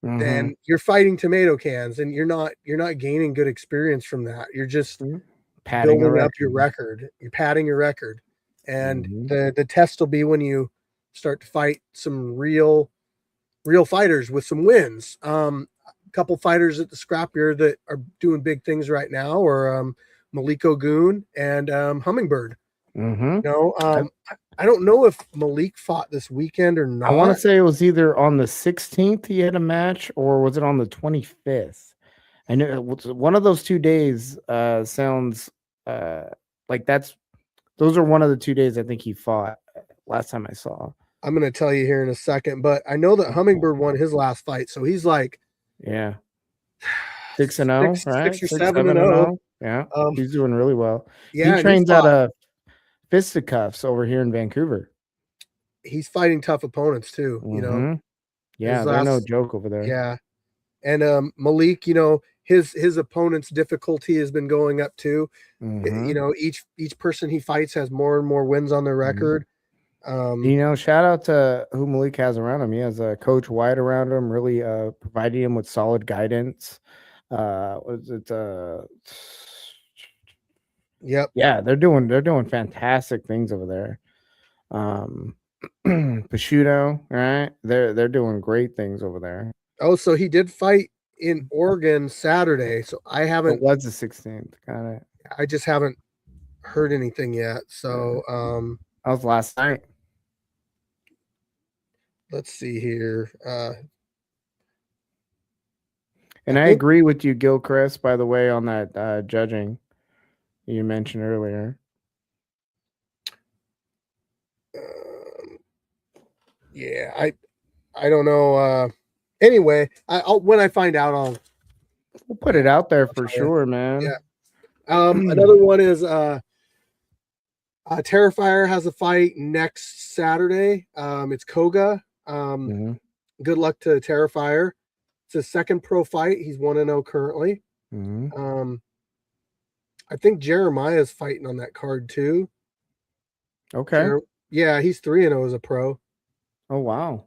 Speaker 1: then you're fighting tomato cans, and you're not gaining good experience from that. You're just building up your record. You're padding your record, and the test will be when you start to fight some real fighters with some wins. Couple fighters at the Scrapyard that are doing big things right now are Maliko Goon and Hummingbird. I don't know if Malik fought this weekend or not.
Speaker 3: I want to say it was either on the 16th he had a match, or was it on the 25th? I know one of those 2 days sounds like those are one of the 2 days I think he fought last time I saw.
Speaker 1: I'm going to tell you here in a second, but I know that Hummingbird won his last fight, so he's like
Speaker 3: 6-0, right?
Speaker 1: 6 or 7-0.
Speaker 3: Yeah, he's doing really well.
Speaker 1: Yeah,
Speaker 3: he trains out of Fisticuffs over here in Vancouver.
Speaker 1: He's fighting tough opponents too,
Speaker 3: Yeah, they're no joke over there.
Speaker 1: Yeah. And Malik, his opponent's difficulty has been going up too. Each person he fights has more and more wins on their record.
Speaker 3: Shout out to who Malik has around him. He has Coach White around him, really providing him with solid guidance. Was it
Speaker 1: Yep.
Speaker 3: Yeah, they're doing fantastic things over there. Prosciutto, right? They're doing great things over there.
Speaker 1: Oh, so he did fight in Oregon Saturday. So I haven't.
Speaker 3: It was the 16th, kind of.
Speaker 1: I just haven't heard anything yet. So
Speaker 3: that was last night.
Speaker 1: Let's see here.
Speaker 3: And I agree with you, Gilchrist, by the way, on that judging you mentioned earlier.
Speaker 1: Yeah, I don't know. Anyway, I'll when I find out,
Speaker 3: we'll put it out there for sure, man.
Speaker 1: Yeah. Another one is Terrifier has a fight next Saturday. It's Koga. Good luck to Terrifier. It's his second pro fight. He's 1-0 currently. I think Jeremiah's fighting on that card too.
Speaker 3: Okay.
Speaker 1: Yeah, he's 3-0 as a pro.
Speaker 3: Oh wow.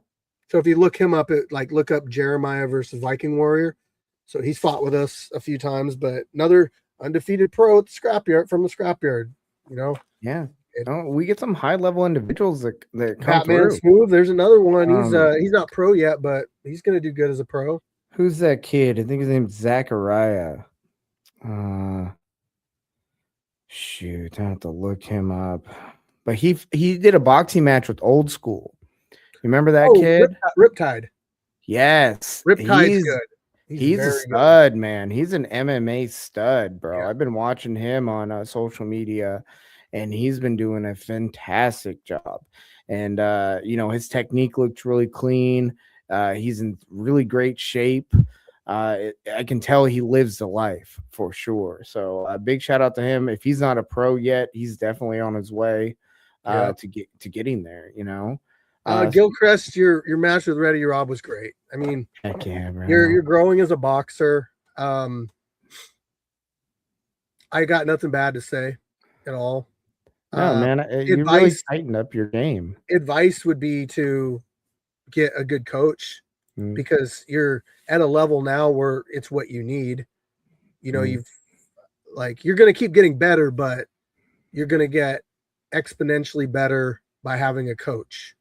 Speaker 1: So if you look him up, look up Jeremiah versus Viking Warrior. So he's fought with us a few times, but another undefeated pro at the Scrapyard from the Scrapyard.
Speaker 3: Yeah. We get some high level individuals that come
Speaker 1: Batman
Speaker 3: through.
Speaker 1: Smooth. There's another one. He's not pro yet, but he's gonna do good as a pro.
Speaker 3: Who's that kid? I think his name's Zachariah. Shoot, I have to look him up. But he did a boxing match with Old School. You remember that kid?
Speaker 1: Riptide.
Speaker 3: Yes.
Speaker 1: Riptide's good.
Speaker 3: He's a stud, man. He's an MMA stud, bro.
Speaker 1: Yeah.
Speaker 3: I've been watching him on social media, and he's been doing a fantastic job. And his technique looks really clean. He's in really great shape. I can tell he lives the life for sure. So a big shout out to him. If he's not a pro yet, he's definitely on his way to getting there.
Speaker 1: Gilchrist, your match with Reddy Rob was great. I mean,
Speaker 3: heck yeah, bro.
Speaker 1: You're growing as a boxer. I got nothing bad to say at all.
Speaker 3: No, man, you really tightened up your game.
Speaker 1: Advice would be to get a good coach because you're at a level now where it's what you need. You're going to keep getting better, but you're going to get exponentially better by having a coach.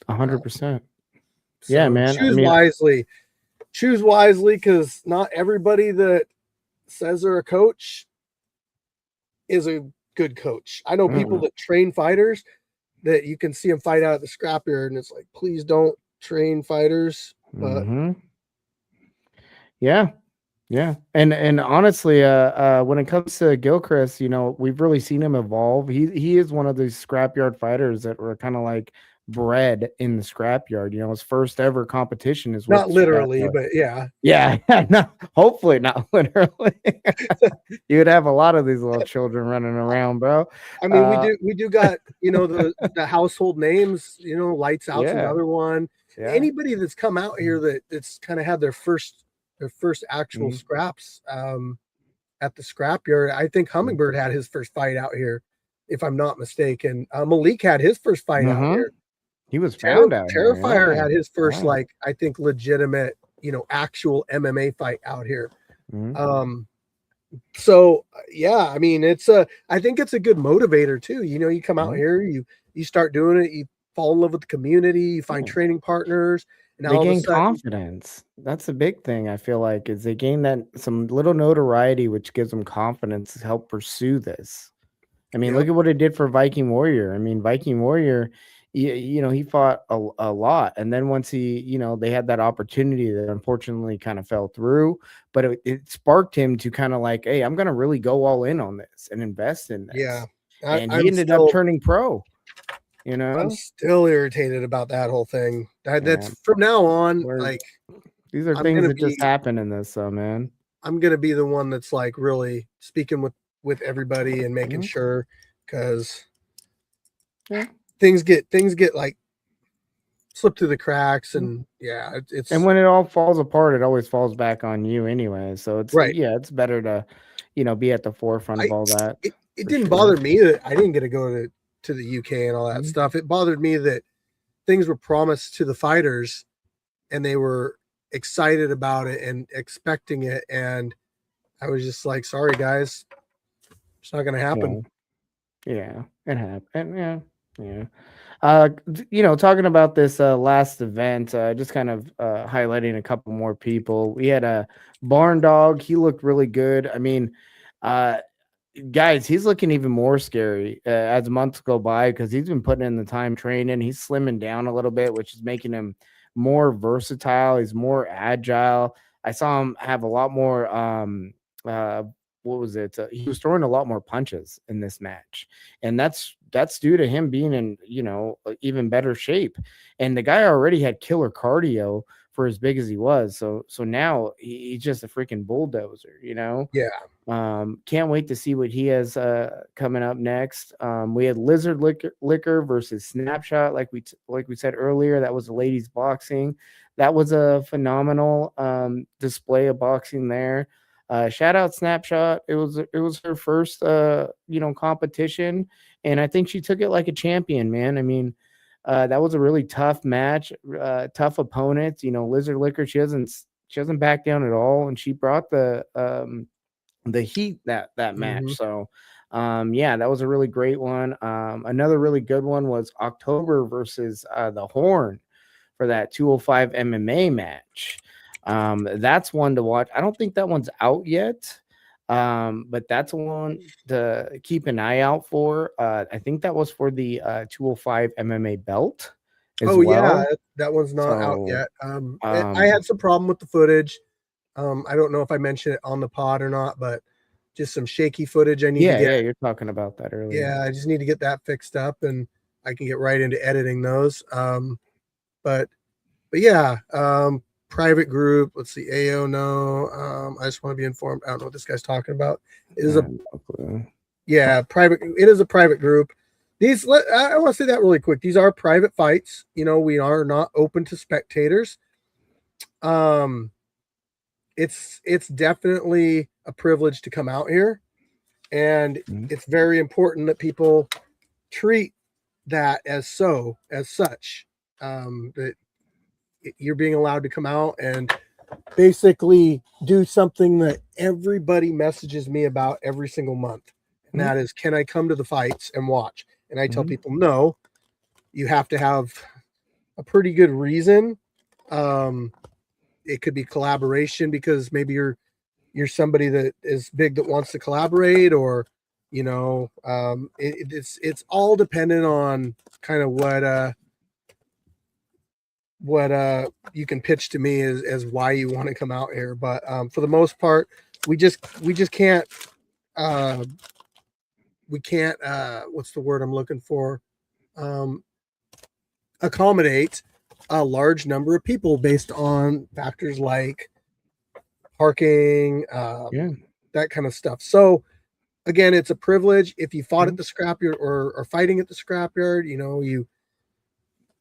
Speaker 3: 100%. Yeah, man.
Speaker 1: Choose wisely, because not everybody that says they're a coach is a good coach. I know people that train fighters that you can see them fight out at the Scrapyard, and it's like, please don't train fighters. But
Speaker 3: yeah, Yeah, and honestly, when it comes to Gilchrist, we've really seen him evolve. He is one of these scrapyard fighters that were kind of like bred in the scrapyard. His first ever competition is with
Speaker 1: Not
Speaker 3: the
Speaker 1: literally,
Speaker 3: scrapyard.
Speaker 1: but yeah.
Speaker 3: Yeah, no, hopefully not literally. You would have a lot of these little children running around, bro.
Speaker 1: I mean,
Speaker 3: Uh,
Speaker 1: we do got, the household names, Lights Out's
Speaker 3: yeah,
Speaker 1: another one.
Speaker 3: yeah,
Speaker 1: Anybody that's come out here that's kind of had their first actual
Speaker 3: mhm,
Speaker 1: scraps at the scrapyard. I think
Speaker 3: mhm.
Speaker 1: Hummingbird had his first fight out here, if I'm not mistaken. Malik had his first fight out
Speaker 3: Mhm.
Speaker 1: here.
Speaker 3: He was found out here.
Speaker 1: Terrifier
Speaker 3: Yeah,
Speaker 1: had his first,
Speaker 3: yeah.
Speaker 1: I think, legitimate, actual MMA fight out here.
Speaker 3: Mhm.
Speaker 1: So yeah, I mean, I think it's a good motivator too. You come out
Speaker 3: Mhm.
Speaker 1: here, you start doing it, you fall in love with the community, you find
Speaker 3: Yeah.
Speaker 1: training partners, and
Speaker 3: They
Speaker 1: all of a
Speaker 3: gain
Speaker 1: sudden,
Speaker 3: confidence. That's a big thing, I feel like, is they gain that some little notoriety, which gives them confidence to help pursue this. I mean,
Speaker 1: yep,
Speaker 3: look at what it did for Viking Warrior. I mean, Viking Warrior, he fought a lot. And then once they had that opportunity that unfortunately kind of fell through, but it sparked him to kind of like, hey, I'm going to really go all in on this and invest in
Speaker 1: yeah.
Speaker 3: this.
Speaker 1: I,
Speaker 3: And he
Speaker 1: I'm
Speaker 3: ended up
Speaker 1: still
Speaker 3: turning pro,
Speaker 1: I'm still irritated about that whole thing. That's
Speaker 3: Yeah.
Speaker 1: from now on,
Speaker 3: Where
Speaker 1: like
Speaker 3: these are
Speaker 1: I'm
Speaker 3: things
Speaker 1: gonna
Speaker 3: that just
Speaker 1: be
Speaker 3: happen in this, so man.
Speaker 1: I'm gonna be the one that's like really speaking with everybody and making
Speaker 3: Mhm.
Speaker 1: sure, because
Speaker 3: Yeah.
Speaker 1: things get like slip through the cracks,
Speaker 3: Mhm.
Speaker 1: and yeah,
Speaker 3: And
Speaker 1: it's
Speaker 3: when it all falls apart, it always falls back on you anyway. So
Speaker 1: right.
Speaker 3: it's better to, be at the forefront of
Speaker 1: I
Speaker 3: all that
Speaker 1: it
Speaker 3: for
Speaker 1: didn't
Speaker 3: sure.
Speaker 1: bother me that I didn't get to go to the UK and all that
Speaker 3: Mhm.
Speaker 1: stuff. It bothered me that things were promised to the fighters and they were excited about it and expecting it, and I was just like, sorry guys, it's not gonna happen.
Speaker 3: Yeah. Yeah. It happened. Yeah. Yeah. Talking about this last event, just kind of highlighting a couple more people. We had a barn dog. He looked really good. I mean, uh, guys, he's looking even more scary as months go by because he's been putting in the time training. He's slimming down a little bit, which is making him more versatile. He's more agile. I saw him have a lot more. Uh, what was it? He was throwing a lot more punches in this match, and that's due to him being in even better shape. And the guy already had killer cardio for as big as he was. So now he's just a freaking bulldozer.
Speaker 1: Yeah.
Speaker 3: Can't wait to see what he has coming up next. We had Liquor versus Snapshot, like we said earlier. That was the ladies boxing. That was a phenomenal display of boxing there. Shout out Snapshot. It was her first competition, and I think she took it like a champion, man. I mean, that was a really tough match, tough opponent. Lizard Liquor, she doesn't back down at all, and she brought the heat that
Speaker 1: Hmm.
Speaker 3: match. So yeah, that was a really great one. Another really good one was October versus the Horn for that 205 MMA match. That's one to watch. I don't think that one's out yet. But that's one to keep an eye out for. I think that was for the 205 MMA belt as
Speaker 1: Oh yeah,
Speaker 3: well.
Speaker 1: that one's not out
Speaker 3: So
Speaker 1: yet. I had some problem with the footage. I don't know if I mentioned it on the pod or not, but just some shaky footage I need to
Speaker 3: yeah,
Speaker 1: get.
Speaker 3: yeah, you're talking about that earlier.
Speaker 1: Yeah, I just need to get that fixed up, and I can get right into editing those. But yeah, private group. Let's see, AO. No, I just want to be informed. I don't know what this guy's talking about. It is a
Speaker 3: No clue.
Speaker 1: Yeah, private. It is a private group. I want to say that really quick. These are private fights. We are not open to spectators. Um, it's definitely a privilege to come out here, and
Speaker 3: Mhm.
Speaker 1: it's very important that people treat that as such. That you're being allowed to come out and basically do something that everybody messages me about every single month, and
Speaker 3: Mhm.
Speaker 1: that is, can I come to the fights and watch? And I tell
Speaker 3: Mhm.
Speaker 1: people, no, you have to have a pretty good reason. um it could be collaboration because maybe you're somebody that is big that wants to collaborate, or it's all dependent on kind of you can pitch to me as why you want to come out here. But for the most part, we just can't what's the word I'm looking for? Accommodate a large number of people based on factors like parking, that kind of stuff. So again, it's a privilege. If you fought at the scrapyard or fighting at the scrapyard,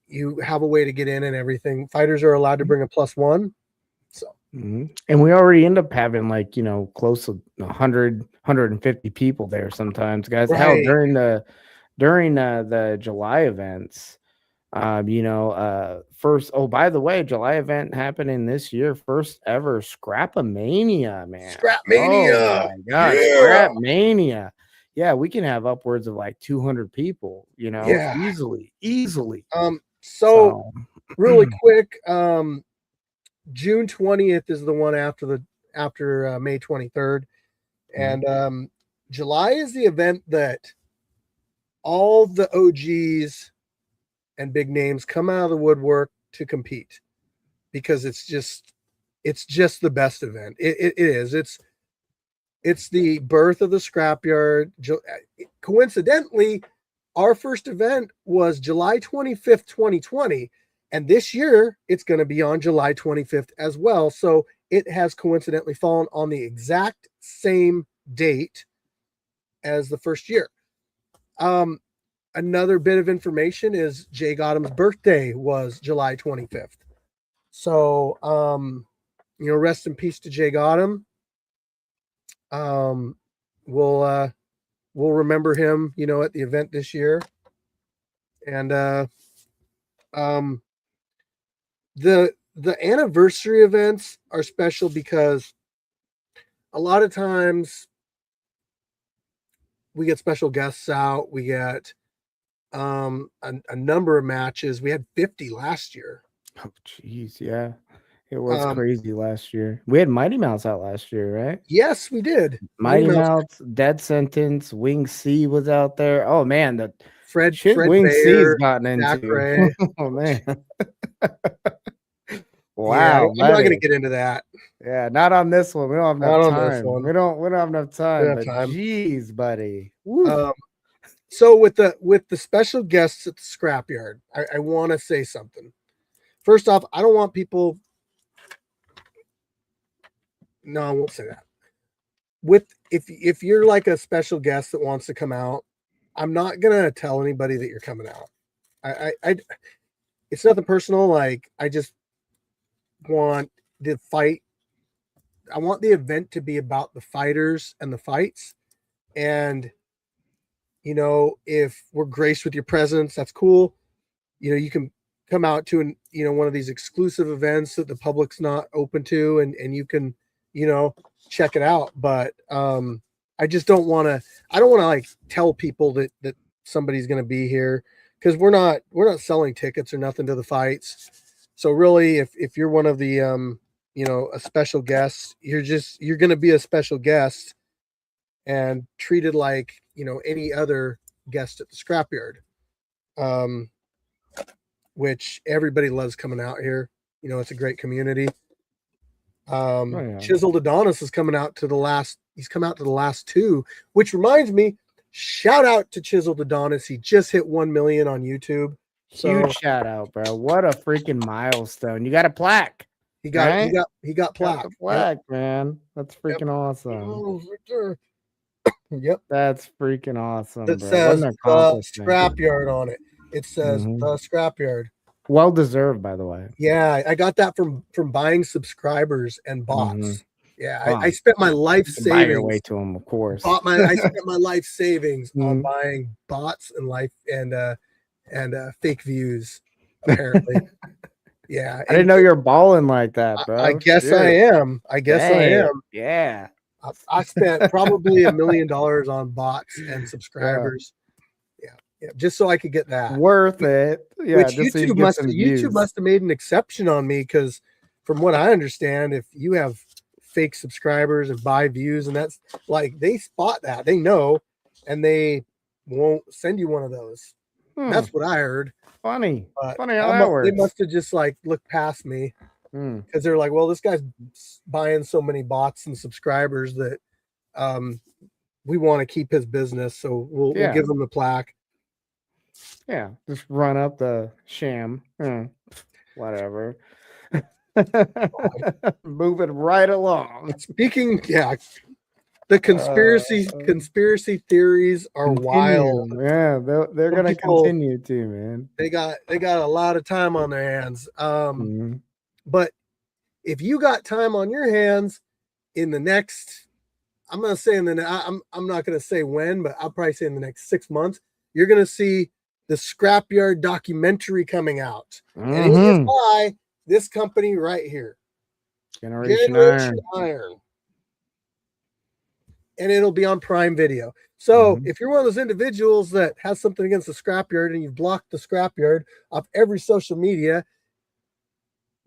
Speaker 1: you have a way to get in and everything. Fighters are allowed to bring a +1. So
Speaker 3: and we already end up having like close to 100 150 people there sometimes, guys. Hell,
Speaker 1: Right.
Speaker 3: during the July events, first, oh, by the way, July event happening this year, first ever Scrapamania, man.
Speaker 1: Scrapmania.
Speaker 3: Oh my god,
Speaker 1: Yeah.
Speaker 3: Scrapmania. Yeah, we can have upwards of like 200 people,
Speaker 1: Yeah.
Speaker 3: easily.
Speaker 1: So really quick, June 20th is the one after May 23rd. And July is the event that all the OGs and big names come out of the woodwork to compete, because it's just the best event. It is. It's the birth of the scrapyard. Coincidentally, our first event was July 25th, 2020. And this year it's going to be on July 25th as well. So it has coincidentally fallen on the exact same date as the first year. Another bit of information is Jay Gotham's birthday was July 25th. So, rest in peace to Jay Gotham. We'll remember him, at the event this year. And the anniversary events are special because a lot of times we get special guests out. We get a number of matches. We had 50 last year.
Speaker 3: Oh, jeez, yeah. It was crazy last year. We had Mighty Mouse out last year, right?
Speaker 1: Yes, we did.
Speaker 3: Mighty Mouse, Dead Sentence, Wing C was out there. Oh man, the
Speaker 1: Fred
Speaker 3: Wing
Speaker 1: Bayer,
Speaker 3: C's gotten
Speaker 1: Zach
Speaker 3: into.
Speaker 1: Ray.
Speaker 3: Oh man.
Speaker 1: Yeah,
Speaker 3: Wow,
Speaker 1: I'm not going to get into that.
Speaker 3: Yeah, not on this one. We don't have enough
Speaker 1: Not on this
Speaker 3: time.
Speaker 1: one.
Speaker 3: We don't have enough time.
Speaker 1: We don't have time.
Speaker 3: Jeez, buddy. Woo.
Speaker 1: So with the special guests at the scrapyard, I want to say something. First off, I don't want people. No, I won't say that. If you're like a special guest that wants to come out, I'm not gonna tell anybody that you're coming out. I it's nothing personal. Like, I just want the fight. I want the event to be about the fighters and the fights. And if we're graced with your presence, that's cool. You can come out to one of these exclusive events that the public's not open to, and you can check it out. But I just don't want to. I don't want to like tell people that somebody's going to be here, because we're not selling tickets or nothing to the fights. So really, if you're one of the a special guest, you're going to be a special guest and treated like any other guest at the scrapyard, which everybody loves coming out here. It's a great community. Chiseled Adonis is coming out to the last. He's come out to the last two, which reminds me, shout out to Chiseled Adonis. He just hit 1 million on YouTube.
Speaker 3: Huge shout out, bro. What a freaking milestone. You got a plaque.
Speaker 1: He got
Speaker 3: right?
Speaker 1: he got plaque.
Speaker 3: Plaque, man. That's freaking awesome.
Speaker 1: Oh, right there. Yep.
Speaker 3: That's freaking awesome.
Speaker 1: It
Speaker 3: bro.
Speaker 1: says
Speaker 3: What an
Speaker 1: the
Speaker 3: accomplishment.
Speaker 1: scrapyard on it. It says the scrapyard.
Speaker 3: Well deserved, by the way.
Speaker 1: Yeah, I got that from buying subscribers and bots. Yeah,
Speaker 3: Wow.
Speaker 1: I spent my life
Speaker 3: You can buy your
Speaker 1: savings.
Speaker 3: way to them, of course.
Speaker 1: I spent my life savings on buying bots and fake views. Apparently, yeah.
Speaker 3: I didn't know you're balling like that, bro.
Speaker 1: I guess
Speaker 3: Shit.
Speaker 1: I am. I guess I
Speaker 3: Dang.
Speaker 1: am.
Speaker 3: Yeah.
Speaker 1: I spent probably $1 million on bots and subscribers. Yeah, just so I could get that.
Speaker 3: Worth it. Yeah,
Speaker 1: Which
Speaker 3: just so you
Speaker 1: YouTube
Speaker 3: get
Speaker 1: must
Speaker 3: some views.
Speaker 1: YouTube must have made an exception on me, because from what I understand, if you have fake subscribers and buy views, and that's like, they spot that, they know, and they won't send you one of those. That's what I heard.
Speaker 3: Funny.
Speaker 1: But
Speaker 3: Funny how that works.
Speaker 1: they must have just like looked past me because they're like, well, this guy's buying so many bots and subscribers that we want to keep his business, so we'll give him the plaque.
Speaker 3: Yeah, just run up the sham. Whatever. Move it right along.
Speaker 1: Speaking, the conspiracy theories are wild.
Speaker 3: Yeah, they're gonna continue to, man.
Speaker 1: They got a lot of time on their hands. But if you got time on your hands in the next, I'm gonna say I'm not gonna say when, but I'll probably say in the next 6 months, you're gonna see the Scrapyard documentary coming out. And it is by this company right here.
Speaker 3: Generation
Speaker 1: Iron. And it'll be on Prime Video. So if you're one of those individuals that has something against the Scrapyard and you've blocked the Scrapyard off every social media,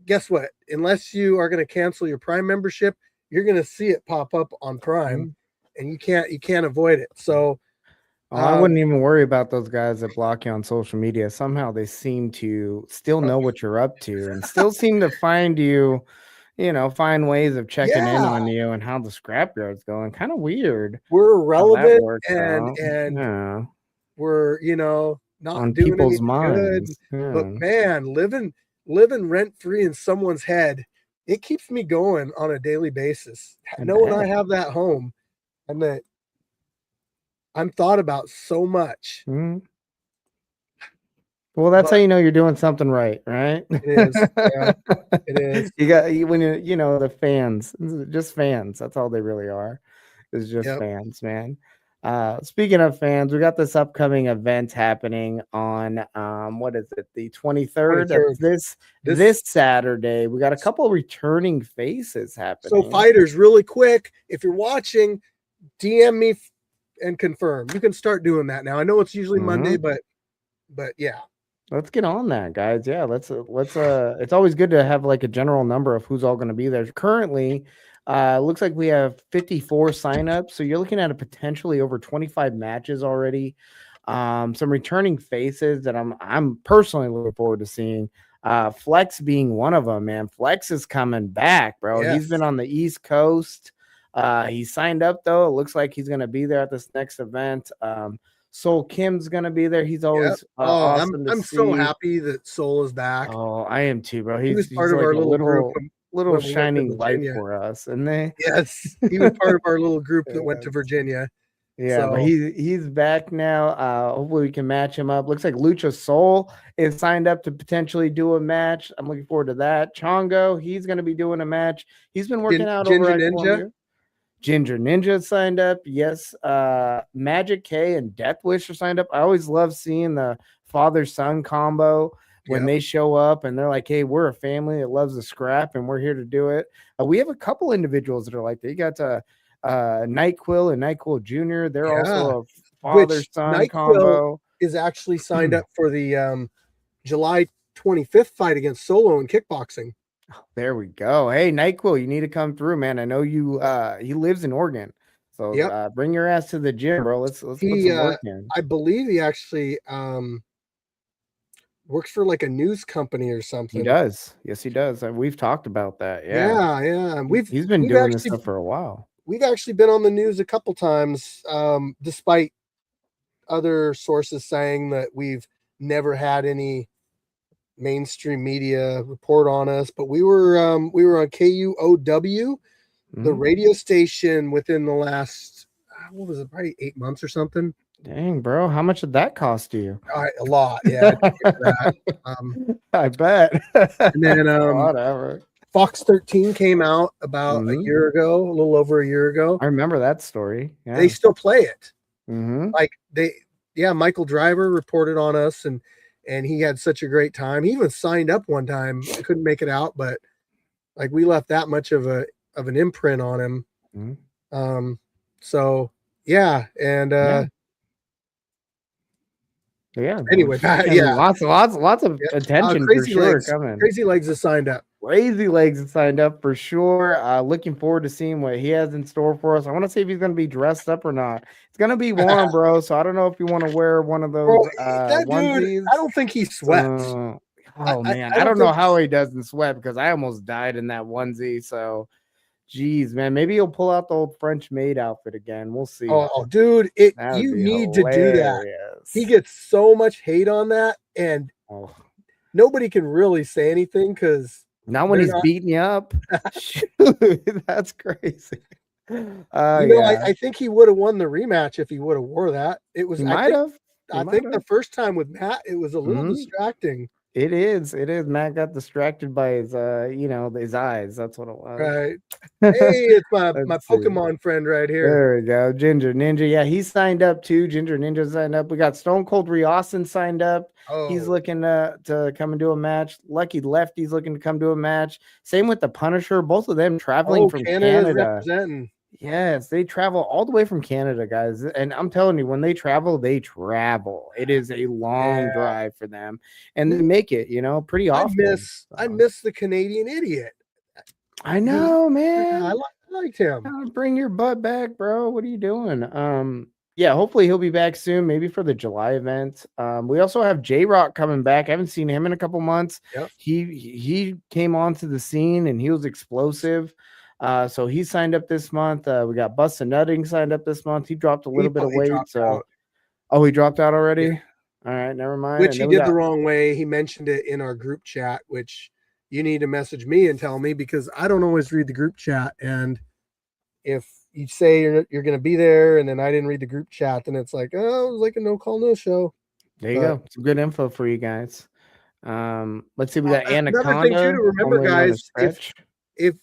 Speaker 1: guess what? Unless you are going to cancel your Prime membership, you're going to see it pop up on Prime, and you can't avoid it. So
Speaker 3: I wouldn't even worry about those guys that block you on social media. Somehow they seem to still know what you're up to and still seem to find you, find ways of checking in on you and how the Scrapyard's going. Kind of weird.
Speaker 1: We're relevant and we're, not
Speaker 3: on
Speaker 1: doing
Speaker 3: people's
Speaker 1: anything
Speaker 3: minds.
Speaker 1: good. But man, living rent free in someone's head, it keeps me going on a daily basis. Knowing I have that home and that I'm thought about so much.
Speaker 3: Well, that's how you know you're doing something right? It
Speaker 1: is. Yeah, it is.
Speaker 3: When the fans, just fans. That's all they really are. Is just fans, man. Speaking of fans, we got this upcoming event happening on what is it? The 23rd. This Saturday. We got a couple of returning faces happening.
Speaker 1: So fighters, really quick, if you're watching, DM me and confirm. You can start doing that now. I know it's usually Monday, but yeah.
Speaker 3: Let's get on that, guys. Yeah, let's it's always good to have like a general number of who's all going to be there. Currently, looks like we have 54 signups, so you're looking at a potentially over 25 matches already. Some returning faces that I'm personally looking forward to seeing. Flex being one of them, man. Flex is coming back, bro.
Speaker 1: Yes.
Speaker 3: He's been on the East Coast. He signed up though. It looks like he's going to be there at this next event. Soul Kim's gonna be there. He's always awesome.
Speaker 1: I'm so happy that Soul is back.
Speaker 3: Oh, I am too, bro.
Speaker 1: He was part of our little group,
Speaker 3: little shining light for us, and
Speaker 1: yes, he was part of our little group that went to Virginia.
Speaker 3: Yeah, but he's back now. Hopefully we can match him up. Looks like Lucha Soul is signed up to potentially do a match. I'm looking forward to that. Chongo, he's gonna be doing a match. He's been working out over at Ninja. Ginger Ninja signed up. Yes. Magic K and Death Wish are signed up. I always love seeing the father-son combo when they show up and they're like, hey, we're a family that loves the scrap and we're here to do it. We have a couple individuals that are like that. You got NyQuil and NyQuil Jr. They're also a father-son combo.
Speaker 1: Is actually signed up for the July 25th fight against Solo in kickboxing.
Speaker 3: There we go. Hey, NyQuil, you need to come through, man. I know you. He lives in Oregon, so bring your ass to the gym, bro. Let's put some work in.
Speaker 1: I believe he actually works for like a news company or something.
Speaker 3: He does. Yes, he does. We've talked about that.
Speaker 1: Yeah.
Speaker 3: He's been doing this stuff for a while.
Speaker 1: We've actually been on the news a couple times, despite other sources saying that we've never had any mainstream media report on us, but we were on KUOW, the radio station, within the last what was it, probably 8 months or something.
Speaker 3: Dang, bro, how much did that cost you?
Speaker 1: A lot, yeah.
Speaker 3: I bet.
Speaker 1: And then
Speaker 3: whatever.
Speaker 1: Fox 13 came out about a year ago, a little over a year ago.
Speaker 3: I remember that story. Yeah.
Speaker 1: They still play it. Like Michael Driver reported on us, and he had such a great time. He even signed up one time. I couldn't make it out, but like we left that much of an imprint on him. So yeah, and
Speaker 3: yeah.
Speaker 1: Anyway,
Speaker 3: lots of attention for sure coming.
Speaker 1: Crazy Legs is signed up.
Speaker 3: Crazy Legs has signed up for sure. Looking forward to seeing what he has in store for us. I want to see if he's going to be dressed up or not. It's going to be warm, bro. So I don't know if you want to wear one of
Speaker 1: Bro,
Speaker 3: those
Speaker 1: that dude,
Speaker 3: onesies.
Speaker 1: I don't think he sweats.
Speaker 3: So,
Speaker 1: I,
Speaker 3: oh
Speaker 1: I,
Speaker 3: man,
Speaker 1: I
Speaker 3: I
Speaker 1: don't
Speaker 3: don't know
Speaker 1: think
Speaker 3: how he doesn't sweat because I almost died in that onesie. So, geez, man, maybe he'll pull out the old French maid outfit again. We'll see.
Speaker 1: dude,
Speaker 3: That would
Speaker 1: you
Speaker 3: be
Speaker 1: need to do that. He
Speaker 3: hilarious.
Speaker 1: gets so much hate on that, and
Speaker 3: Oh,
Speaker 1: nobody can really say anything because
Speaker 3: not when
Speaker 1: they're
Speaker 3: he's
Speaker 1: not.
Speaker 3: beating you up. Shoot, that's crazy. Yeah,
Speaker 1: I think he would have won the rematch if he would have wore that. It was,
Speaker 3: he might have. He
Speaker 1: I
Speaker 3: might
Speaker 1: think the
Speaker 3: have.
Speaker 1: first time with Matt, it was a little distracting.
Speaker 3: It is. It is. Matt got distracted by his, his eyes. That's what it was.
Speaker 1: Right? Hey, it's my
Speaker 3: Let's see.
Speaker 1: Pokemon friend right here.
Speaker 3: There we go. Ginger Ninja. Yeah, he signed up too. Ginger Ninja signed up. We got Stone Cold Ree Austin signed up. He's
Speaker 1: Oh,
Speaker 3: looking to come and do a match. Lucky Lefty's looking to come do a match. Same with the Punisher. Both of them traveling from
Speaker 1: Canada's
Speaker 3: Canada.
Speaker 1: representing.
Speaker 3: Yes, they travel all the way from Canada, guys. And I'm telling you, when they travel, they travel. It is a long
Speaker 1: Yeah.
Speaker 3: drive for them, and they make it, pretty often.
Speaker 1: I miss the Canadian idiot.
Speaker 3: I know,
Speaker 1: I
Speaker 3: man.
Speaker 1: liked him.
Speaker 3: Bring your butt back, bro. What are you doing? Yeah, hopefully he'll be back soon, maybe for the July event. We also have J-Rock coming back. I haven't seen him in a couple months.
Speaker 1: Yep.
Speaker 3: He came onto the scene and he was explosive. So he signed up this month. We got Busta Nutting signed up this month. He dropped a little bit of weight. So he dropped out already.
Speaker 1: Yeah.
Speaker 3: All right, never mind.
Speaker 1: Which he did the wrong way. He mentioned it in our group chat, which you need to message me and tell me because I don't always read the group chat. And if you say you're going to be there and then I didn't read the group chat, then it's like, oh, it was like a no call, no show.
Speaker 3: There you go. Some good info for you guys. Let's see. We got
Speaker 1: another
Speaker 3: Anaconda.
Speaker 1: thing too to remember, guys, if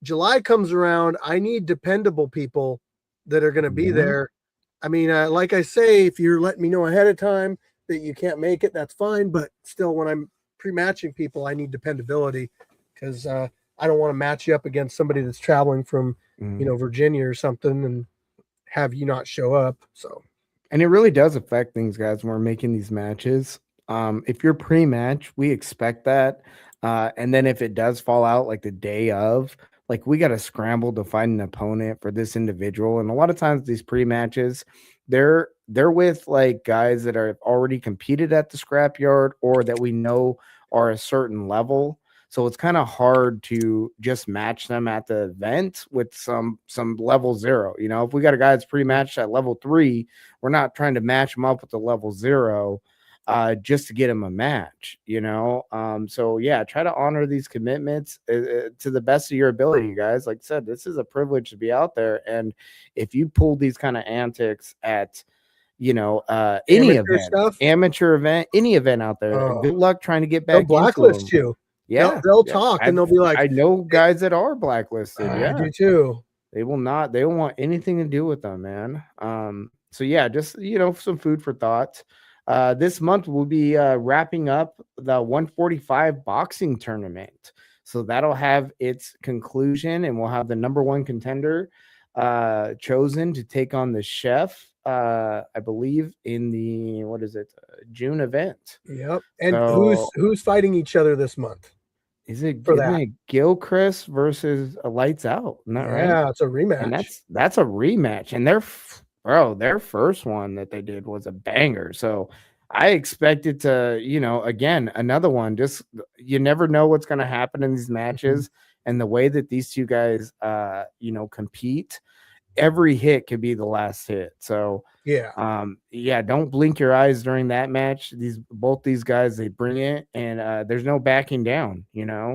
Speaker 1: July comes around, I need dependable people that are going to be there. I mean, like I say, if you're letting me know ahead of time that you can't make it, that's fine. But still, when I'm pre-matching people, I need dependability because I don't want to match you up against somebody that's traveling from, Virginia or something and have you not show up. So,
Speaker 3: and it really does affect things, guys, when we're making these matches. If you're pre-match, we expect that. And then if it does fall out like the day of, like we got to scramble to find an opponent for this individual. And a lot of times these pre-matches, they're with like guys that are already competed at the Scrapyard or that we know are a certain level. So it's kind of hard to just match them at the event with some level 0. If we got a guy that's pre-matched at level 3, we're not trying to match him up with the level 0. Just to get him a match, so yeah, try to honor these commitments to the best of your ability, guys. Like I said, this is a privilege to be out there, and if you pull these kind of antics at any amateur event, any event out there, good luck trying to get back.
Speaker 1: They'll blacklist you.
Speaker 3: Yeah,
Speaker 1: they'll talk and they'll be like,
Speaker 3: I know guys that are blacklisted.
Speaker 1: I do too.
Speaker 3: They will not. They don't want anything to do with them, man. So yeah, just some food for thought. This month we'll be wrapping up the 145 boxing tournament. So that'll have its conclusion and we'll have the number 1 contender chosen to take on the chef, I believe in the, June event.
Speaker 1: Yep. And so, who's fighting each other this month?
Speaker 3: Is it Gilchrist versus a Lights Out? Right?
Speaker 1: Yeah, it's a rematch.
Speaker 3: And that's a rematch. And their first one that they did was a banger. So I expected to, again, another one. Just you never know what's going to happen in these matches, and the way that these two guys, compete. Every hit could be the last hit. So don't blink your eyes during that match. Both these guys, they bring it, and there's no backing down.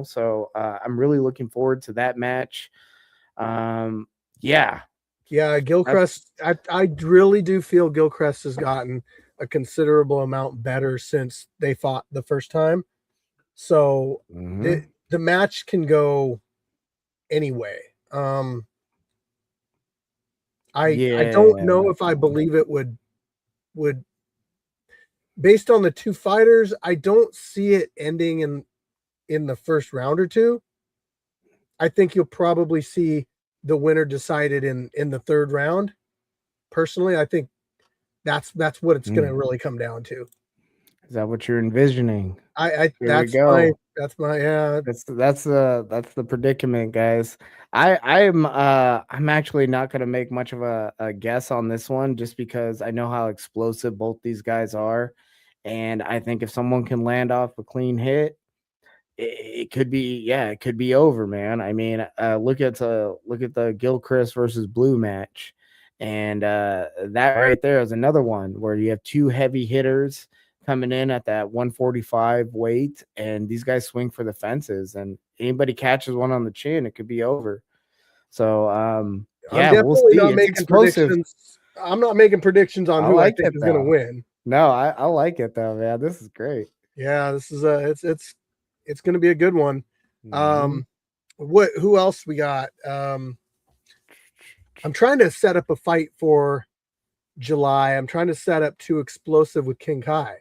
Speaker 3: So I'm really looking forward to that match. Yeah,
Speaker 1: Gilchrist. I really do feel Gilchrist has gotten a considerable amount better since they fought the first time. So the match can go anyway. I don't know if I believe it would based on the two fighters, I don't see it ending in the first round or two. I think you'll probably see the winner decided in the third round. Personally, I think that's what it's going to really come down to.
Speaker 3: Is that what you're envisioning?
Speaker 1: I
Speaker 3: Here we
Speaker 1: that's my
Speaker 3: go.
Speaker 1: yeah.
Speaker 3: That's the predicament, guys. I'm actually not gonna make much of a guess on this one just because I know how explosive both these guys are. And I think if someone can land off a clean hit, it could be, yeah, it could be over, man. I mean, look at the Gilchrist versus Blue match, and that right there is another one where you have two heavy hitters coming in at that 145 weight, and these guys swing for the fences, and anybody catches one on the chin, it could be over. So,
Speaker 1: I'm
Speaker 3: yeah, we'll
Speaker 1: definitely
Speaker 3: see.
Speaker 1: not
Speaker 3: It's
Speaker 1: making
Speaker 3: explosive.
Speaker 1: predictions. I'm not making predictions on
Speaker 3: I
Speaker 1: who I
Speaker 3: like
Speaker 1: think
Speaker 3: it
Speaker 1: is going to
Speaker 3: though.
Speaker 1: win.
Speaker 3: No, I like it though, man. This is great.
Speaker 1: Yeah, this is it's going to be a good one.
Speaker 3: Mhm.
Speaker 1: Who else we got? I'm trying to set up a fight for July. I'm trying to set up Too Explosive with King Kai.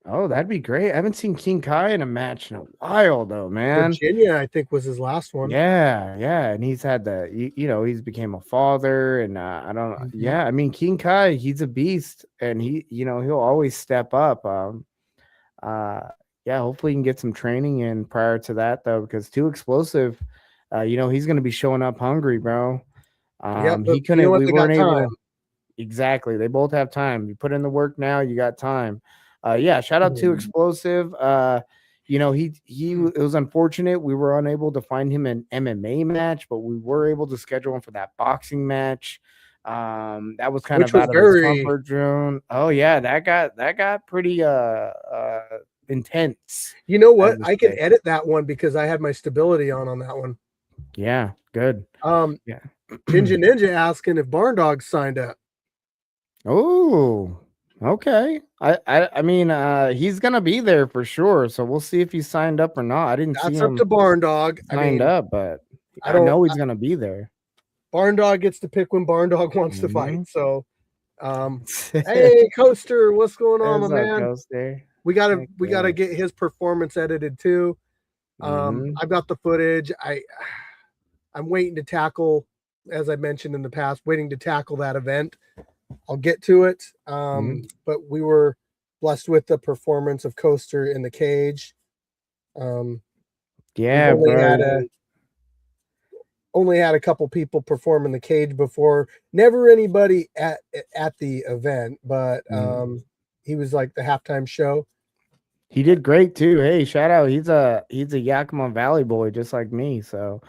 Speaker 3: Oh, that'd be great. I haven't seen King Kai in a match in a while, though, man.
Speaker 1: Virginia, I think, was his last one.
Speaker 3: Yeah, yeah, and he's had he's became a father, and I don't, yeah, I mean King Kai, he's a beast, and he'll always step up. Uh, yeah, hopefully he can get some training in prior to that though, because Too Explosive, he's gonna be showing up hungry, bro.
Speaker 1: Yeah, but
Speaker 3: He
Speaker 1: you know
Speaker 3: couldn't,
Speaker 1: what?
Speaker 3: we
Speaker 1: They got
Speaker 3: weren't
Speaker 1: time.
Speaker 3: able. Exactly. They both have time. You put in the work now, you got time. Yeah, shout out to Explosive. It was unfortunate we were unable to find him an MMA match, but we were able to schedule him for that boxing match. That was kind
Speaker 1: Which
Speaker 3: of
Speaker 1: was
Speaker 3: out of his
Speaker 1: very,
Speaker 3: comfort zone. Oh yeah, that got pretty intense,
Speaker 1: you know
Speaker 3: I
Speaker 1: what?
Speaker 3: would
Speaker 1: I can
Speaker 3: say.
Speaker 1: edit that one because I had my stability on that one.
Speaker 3: Yeah, good. Yeah.
Speaker 1: Ginger Ninja asking if Barn Dog signed up.
Speaker 3: Oh, okay. I mean, he's gonna be there for sure. So we'll see if he signed up or not. I didn't see
Speaker 1: That's up
Speaker 3: him
Speaker 1: to Barn Dog. I
Speaker 3: signed
Speaker 1: mean,
Speaker 3: up, but
Speaker 1: I
Speaker 3: I
Speaker 1: don't.
Speaker 3: know he's gonna be there.
Speaker 1: Barn Dog gets to pick when Barn Dog wants to fight.
Speaker 3: Mhm.
Speaker 1: So, hey, Coaster, what's going on, my
Speaker 3: There's a
Speaker 1: man?
Speaker 3: ghost there.
Speaker 1: We gotta
Speaker 3: Heck
Speaker 1: we
Speaker 3: yeah.
Speaker 1: gotta get his performance edited too.
Speaker 3: Mhm.
Speaker 1: I've got the footage. I'm waiting to tackle, as I mentioned in the past, waiting to tackle that event. I'll get to it.
Speaker 3: Mhm.
Speaker 1: But we were blessed with the performance of Coaster in the cage. We've
Speaker 3: Yeah, bro.
Speaker 1: only had a couple people perform in the cage before. Never anybody at the event, but
Speaker 3: Mhm.
Speaker 1: he was like the halftime show.
Speaker 3: He did great too. Hey, shout out. He's a Yakima Valley boy just like me. So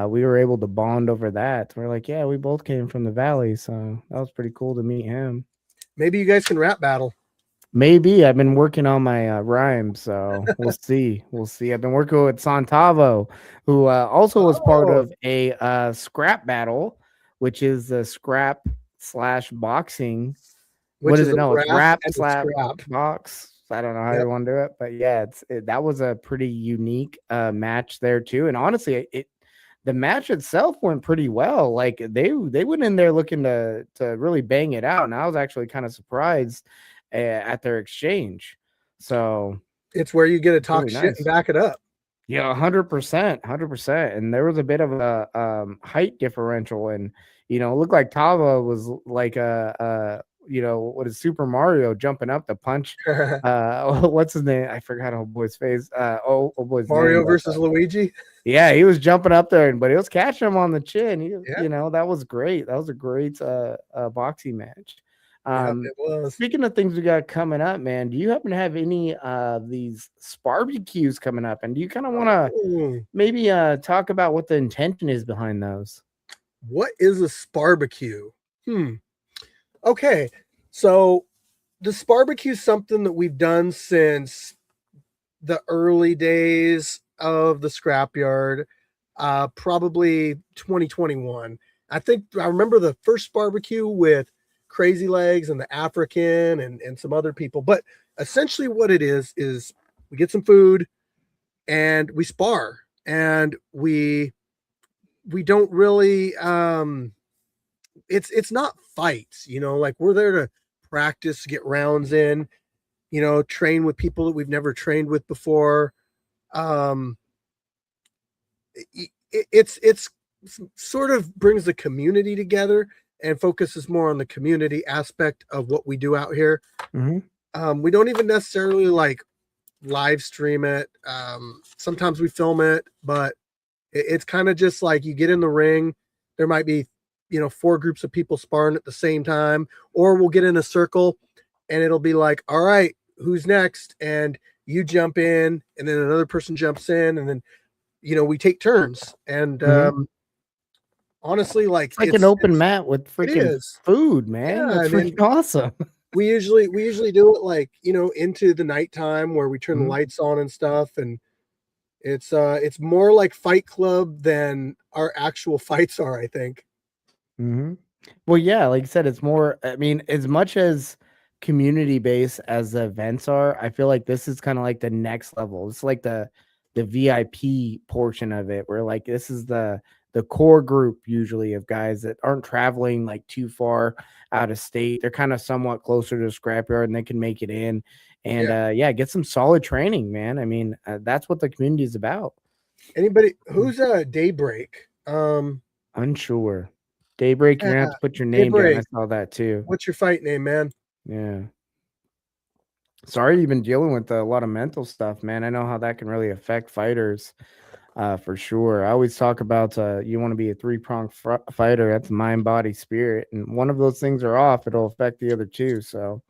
Speaker 3: we were able to bond over that. We're like, yeah, we both came from the valley, so that was pretty cool to meet him.
Speaker 1: Maybe you guys can rap battle.
Speaker 3: Maybe I've been working on my rhymes, so we'll see. We'll see. I've been working with Santavo, who also was part
Speaker 1: Oh,
Speaker 3: of a scrap battle, which is the scrap slash boxing. What
Speaker 1: which
Speaker 3: is
Speaker 1: is
Speaker 3: it?
Speaker 1: a
Speaker 3: No, it's
Speaker 1: rap
Speaker 3: rap
Speaker 1: and a
Speaker 3: slap
Speaker 1: scrap.
Speaker 3: box. I don't know how
Speaker 1: Yep.
Speaker 3: you want to do it, but yeah, that was a pretty unique match there too. And honestly, the match itself went pretty well. Like they went in there looking to really bang it out, and I was actually kind of surprised at their exchange. So
Speaker 1: It's where you get to talk
Speaker 3: really
Speaker 1: shit and
Speaker 3: nice.
Speaker 1: back it up.
Speaker 3: Yeah, 100%, 100%. And there was a bit of a height differential, and it looked like Tava was like what is Super Mario jumping up to punch what's his name? I forgot old boy's face. Old boy's name,
Speaker 1: Mario
Speaker 3: but
Speaker 1: versus Luigi.
Speaker 3: yeah, he was jumping up there, but he was catching him on the chin.
Speaker 1: Yeah,
Speaker 3: That was great. That was a great boxing match.
Speaker 1: yeah, it was.
Speaker 3: Speaking of things we got coming up, man, do you happen to have any of these barbecues coming up? And do you kind of want to
Speaker 1: Oh,
Speaker 3: maybe talk about what the intention is behind those?
Speaker 1: what is a barbecue? Okay, so the barbecue is something that we've done since the early days of the Scrapyard, probably 2021. I think I remember the first barbecue with Crazy Legs and the African and some other people. But essentially, what it is we get some food and we spar, and we don't really it's not fights, like we're there to practice, get rounds in, train with people that we've never trained with before. um it's sort of brings the community together and focuses more on the community aspect of what we do out here.
Speaker 3: Mm-hmm.
Speaker 1: We don't even necessarily like live stream it. Sometimes we film it, but it's kind of just like you get in the ring. There might be, 4 groups of people sparring at the same time, or we'll get in a circle and it'll be like, all right, who's next? And you jump in and then another person jumps in and then, we take turns. And honestly, like
Speaker 3: It's like an open mat with
Speaker 1: it
Speaker 3: freaking
Speaker 1: is.
Speaker 3: food, man.
Speaker 1: Yeah,
Speaker 3: That's
Speaker 1: and then
Speaker 3: freaking awesome.
Speaker 1: we usually do it like, into the nighttime where we turn the
Speaker 3: Mhm.
Speaker 1: lights on and stuff. And it's more like Fight Club than our actual fights are, I think.
Speaker 3: Mhm. Well, yeah, like you said, it's more. I mean, as much as community based as the events are, I feel like this is kind of like the next level. It's like the VIP portion of it, where like this is the core group usually of guys that aren't traveling like too far out of state. They're kind of somewhat closer to the scrapyard and they can make it in. And yeah, get some solid training, man. I mean, that's what the community is about.
Speaker 1: Anybody who's Daybreak?
Speaker 3: Unsure. Daybreak, you're gonna have
Speaker 1: Yeah,
Speaker 3: to put your name down. I
Speaker 1: Daybreak.
Speaker 3: saw that too.
Speaker 1: What's your fight name, man?
Speaker 3: Yeah. Sorry you've been dealing with a lot of mental stuff, man. I know how that can really affect fighters, for sure. I always talk about you want to be a three-pronged fighter. That's mind, body, spirit. And one of those things are off, it'll affect the other two. So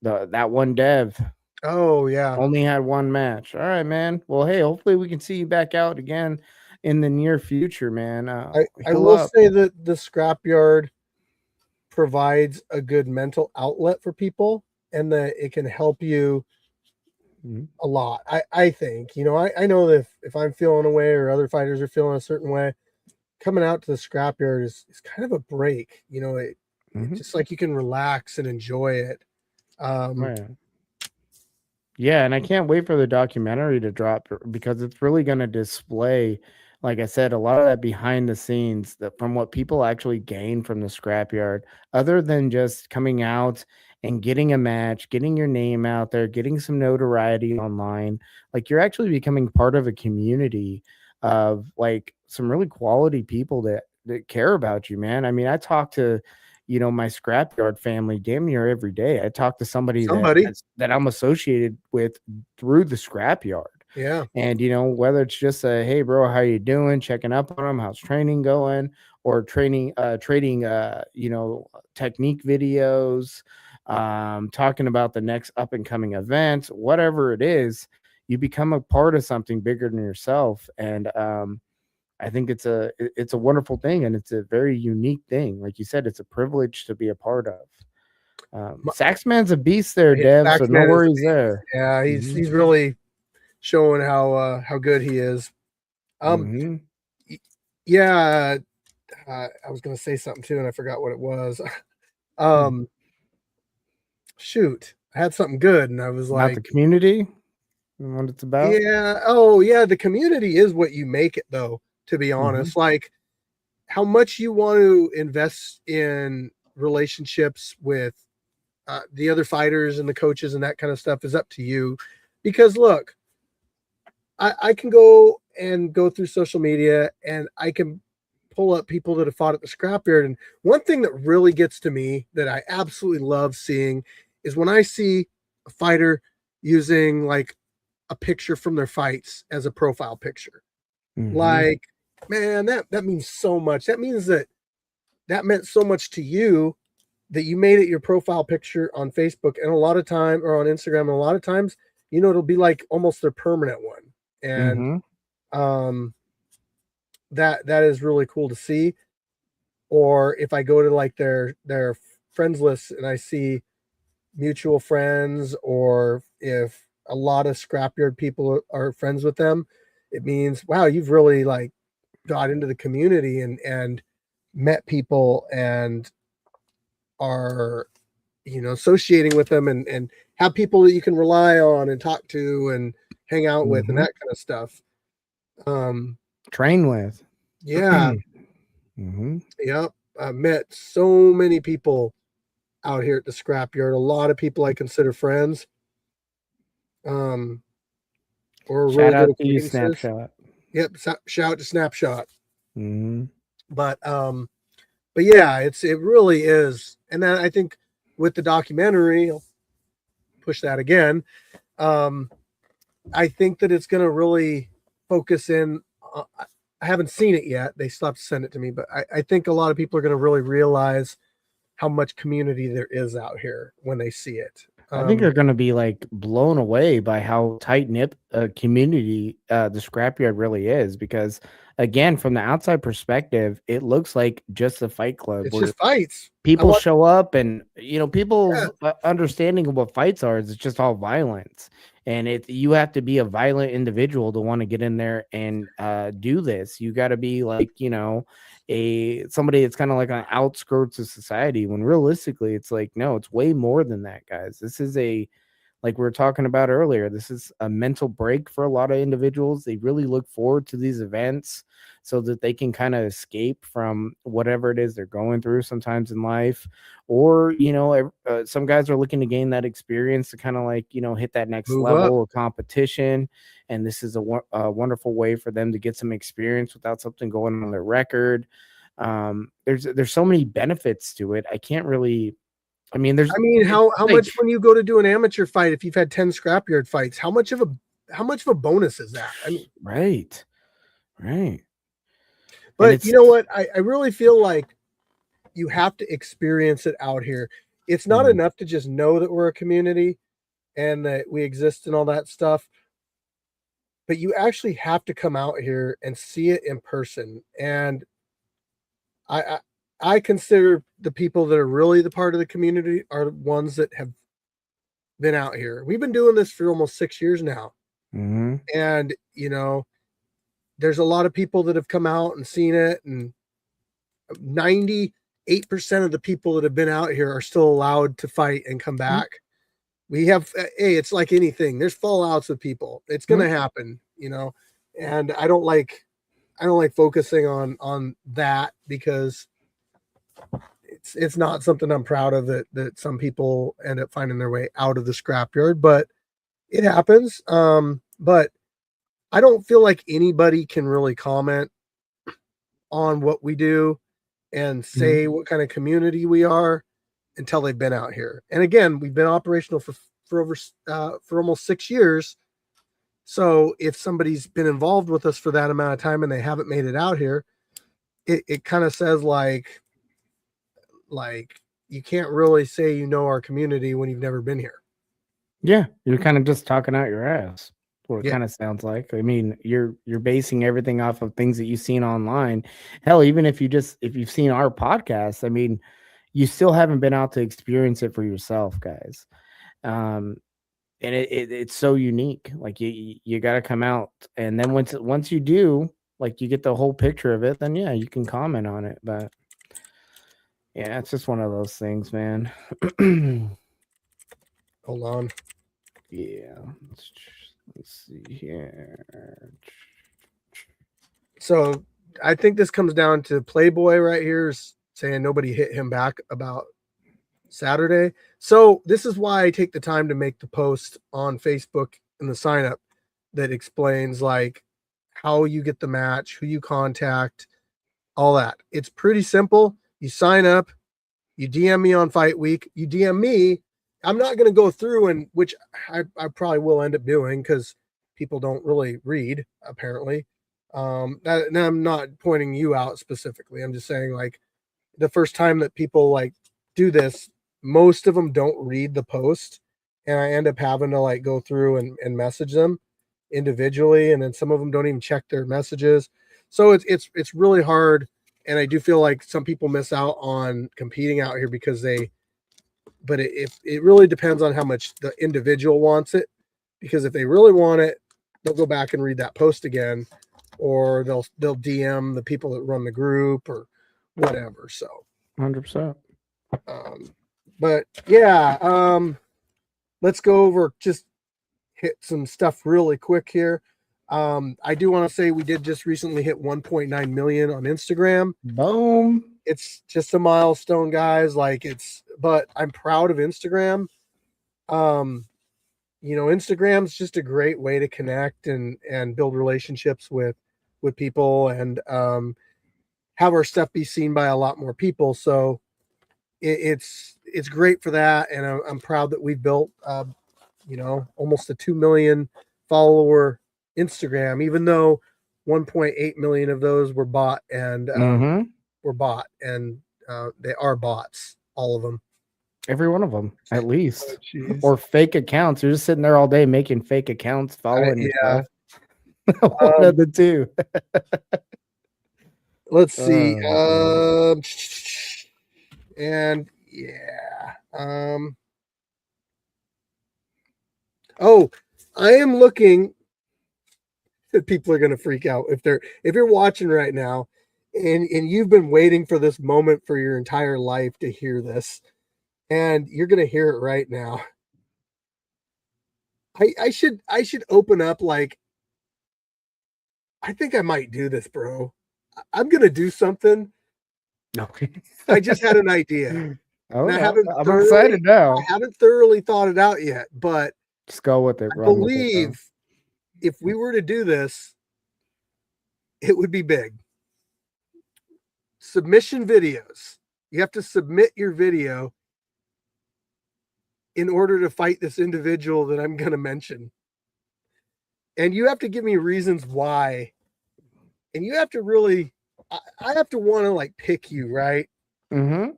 Speaker 3: that one dev
Speaker 1: Oh yeah.
Speaker 3: only had one match. All right, man. Well, hey, hopefully we can see you back out again in the near future, man.
Speaker 1: I
Speaker 3: Heal
Speaker 1: will
Speaker 3: up.
Speaker 1: say that the Scrapyard provides a good mental outlet for people and that it can help you
Speaker 3: Mhm.
Speaker 1: a lot. I think, I know that if I'm feeling a way or other fighters are feeling a certain way, coming out to the Scrapyard is kind of a break. It's
Speaker 3: Mhm.
Speaker 1: just like you can relax and enjoy it.
Speaker 3: Right. Yeah, and I can't wait for the documentary to drop because it's really going to display, like I said, a lot of that behind the scenes that from what people actually gain from the scrapyard, other than just coming out and getting a match, getting your name out there, getting some notoriety online. Like you're actually becoming part of a community of like some really quality people that care about you, man. I mean, I talk to my scrapyard family damn near every day. I talk to somebody
Speaker 1: Somebody.
Speaker 3: that I'm associated with through the scrapyard.
Speaker 1: Yeah.
Speaker 3: And whether it's just a hey bro, how you doing? Checking up on them, how's training going, or trading technique videos, talking about the next up and coming event, whatever it is, you become a part of something bigger than yourself. And I think it's a wonderful thing and it's a very unique thing. Like you said, it's a privilege to be a part of. Saxman's a beast there,
Speaker 1: Yeah,
Speaker 3: Dev. So no
Speaker 1: Saxman is
Speaker 3: worries there.
Speaker 1: Yeah,
Speaker 3: Mhm.
Speaker 1: he's really showing how good he is.
Speaker 3: Mhm.
Speaker 1: Yeah, I was gonna say something too, and I forgot what it was.
Speaker 3: Hmm.
Speaker 1: Shoot, I had something good, and I was
Speaker 3: About
Speaker 1: like,
Speaker 3: the community and what it's about.
Speaker 1: yeah, oh yeah, the community is what you make it, though. To be
Speaker 3: Mhm.
Speaker 1: honest, like how much you want to invest in relationships with the other fighters and the coaches and that kind of stuff is up to you. Because look, I can go through social media and I can pull up people that have fought at the scrapyard. And one thing that really gets to me that I absolutely love seeing is when I see a fighter using like a picture from their fights as a profile picture.
Speaker 3: Mhm.
Speaker 1: Like, man, that means so much. That means that meant so much to you that you made it your profile picture on Facebook and a lot of time or on Instagram. And a lot of times, it'll be like almost their permanent one. And
Speaker 3: Mhm.
Speaker 1: um that is really cool to see. Or if I go to like their friends list and I see mutual friends, or if a lot of scrapyard people are friends with them, it means wow, you've really like got into the community and met people and are associating with them and have people that you can rely on and talk to and hang out with and
Speaker 3: Mhm.
Speaker 1: that kind of stuff. um
Speaker 3: Train with.
Speaker 1: yeah.
Speaker 3: Mhm.
Speaker 1: Yep, I've met so many people out here at the scrapyard. A lot of people I consider friends, um, or
Speaker 3: Shout
Speaker 1: really good
Speaker 3: out to you,
Speaker 1: acquaintances.
Speaker 3: Snapshot.
Speaker 1: Yep, shout out to Snapshot.
Speaker 3: Mhm.
Speaker 1: But but yeah, it really is. And then I think with the documentary, push that again. I think that it's going to really focus in. I haven't seen it yet. They still have to send it to me, but I think a lot of people are going to really realize how much community there is out here when they see it.
Speaker 3: I think they're going to be like blown away by how tight knit a community the Scrapyard really is. Because again, from the outside perspective, it looks like just a fight club.
Speaker 1: It's
Speaker 3: where
Speaker 1: just fights.
Speaker 3: people show up, and people's
Speaker 1: Yeah.
Speaker 3: understanding of what fights are is it's just all violence, and you have to be a violent individual to want to get in there and do this. You got to be like somebody that's kind of like on outskirts of society, when realistically it's like, no, it's way more than that, guys. This is like we were talking about earlier, this is a mental break for a lot of individuals. They really look forward to these events so that they can kind of escape from whatever it is they're going through sometimes in life. Or, some guys are looking to gain that experience to kind of like, hit that next
Speaker 1: Move
Speaker 3: level
Speaker 1: up.
Speaker 3: of competition. And this is a wonderful way for them to get some experience without something going on their record. There's so many benefits to it. I can't really,
Speaker 1: how much when you go to do an amateur fight, if you've had 10 Scrapyard fights, how much of a bonus is that? I mean,
Speaker 3: right.
Speaker 1: But you know what? I really feel like you have to experience it out here. It's not enough to just know that we're a community and that we exist and all that stuff, but you actually have to come out here and see it in person. And I consider the people that are really the part of the community are the ones that have been out here. We've been doing this for almost 6 years now.
Speaker 3: Mm-hmm.
Speaker 1: And, there's a lot of people that have come out and seen it, and 98% of the people that have been out here are still allowed to fight and come back. We have, it's like anything. There's fallouts with people. It's going to happen, and I don't like focusing on that, because it's not something I'm proud of, that some people end up finding their way out of the Scrapyard, but it happens. But I don't feel like anybody can really comment on what we do and say what kind of community we are until they've been out here. And again, we've been operational for almost 6 years. So if somebody's been involved with us for that amount of time and they haven't made it out here, it kind of says like you can't really say our community when you've never been here.
Speaker 3: Yeah, you're kind of just talking out your ass. What it kind of sounds like. I mean, you're basing everything off of things that you've seen online. Hell, even if you've seen our podcast, I mean, you still haven't been out to experience it for yourself, guys. And it's so unique. Like you got to come out, and then once you do, like you get the whole picture of it, then yeah, you can comment on it. But yeah, it's just one of those things, man.
Speaker 1: Hold on.
Speaker 3: Yeah. Let's see here.
Speaker 1: So I think this comes down to Playboy right here is saying nobody hit him back about Saturday. So this is why I take the time to make the post on Facebook and the sign up that explains like how you get the match, who you contact, all that. It's pretty simple. You sign up, you DM me on Fight Week, you DM me. I'm not going to go through, and which I probably will end up doing because people don't really read, apparently. And I'm not pointing you out specifically. I'm just saying, like, the first time that people like do this, most of them don't read the post, and I end up having to like go through and message them individually, and then some of them don't even check their messages. So it's really hard, and I do feel like some people miss out on competing out here because but it really depends on how much the individual wants it, because if they really want it, they'll go back and read that post again, or they'll DM the people that run the group or whatever. So
Speaker 3: 100%.
Speaker 1: But yeah, let's go over, just hit some stuff really quick here. I do want to say we did just recently hit 1.9 million on Instagram.
Speaker 3: Boom.
Speaker 1: It's just a milestone, guys. But I'm proud of Instagram. Instagram's just a great way to connect and build relationships with people, and have our stuff be seen by a lot more people. So it's great for that. And I'm proud that we've built a almost a 2 million follower Instagram, even though 1.8 million of those were bought and they are bots, all of them.
Speaker 3: Every one of them, at least,
Speaker 1: Jeez.
Speaker 3: or fake accounts. You're just sitting there all day making fake accounts, following yourself. One of the two.
Speaker 1: Let's see.
Speaker 3: Oh,
Speaker 1: And yeah. Oh, I am looking. People are gonna freak out if you're watching right now, and you've been waiting for this moment for your entire life to hear this, and you're gonna hear it right now. I should open up like. I think I might do this, bro. I'm gonna do something.
Speaker 3: okay.
Speaker 1: I just had an idea.
Speaker 3: Oh,
Speaker 1: And
Speaker 3: I'm excited now.
Speaker 1: I haven't thoroughly thought it out yet, but
Speaker 3: Just go with it.
Speaker 1: I believe if we were to do this, it would be big. Submission videos. You have to submit your video in order to fight this individual that I'm going to mention. And you have to give me reasons why. And you have to really, I have to want to like pick you, right?
Speaker 3: Mm-hmm.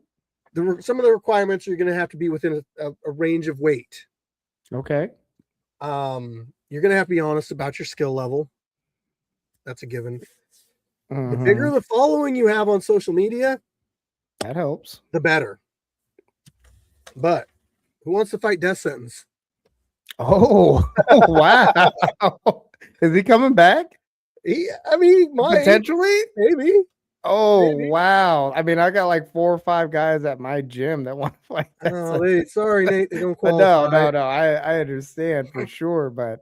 Speaker 1: Some of the requirements are going to have to be within a range of weight.
Speaker 3: Okay.
Speaker 1: You're going to have to be honest about your skill level. That's a given.
Speaker 3: Mm-hmm.
Speaker 1: The bigger the following you have on social media,
Speaker 3: that helps.
Speaker 1: The better. But who wants to fight death sentence?
Speaker 3: Oh, wow. Is he coming back?
Speaker 1: Potentially, maybe.
Speaker 3: Oh, maybe. Wow. I mean, I got like 4 or 5 guys at my gym that want to fight.
Speaker 1: Sorry, Nate, they don't qualify.
Speaker 3: No. I understand for sure, but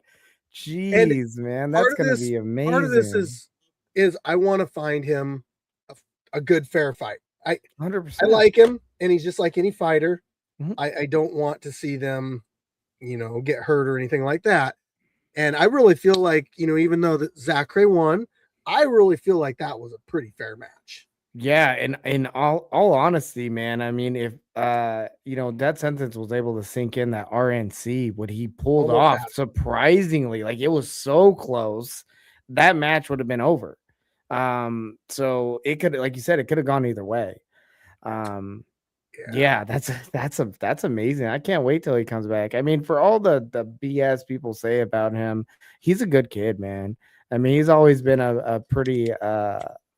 Speaker 3: geez, man, that's going to be amazing.
Speaker 1: Part of this is I want to find him a good fair fight.
Speaker 3: 100%.
Speaker 1: I like him, and he's just like any fighter.
Speaker 3: Mm-hmm.
Speaker 1: I don't want to see them, get hurt or anything like that. And I really feel like, even though that Zachary won, I really feel like that was a pretty fair match.
Speaker 3: Yeah, and in all honesty, man, I mean, if that sentence was able to sink in that RNC, what he pulled off surprisingly, like it was so close, that match would have been over. So it could, like you said, it could have gone either way. Yeah, that's amazing. I can't wait till he comes back. I mean, for all the BS people say about him, he's a good kid, man. I mean, he's always been a pretty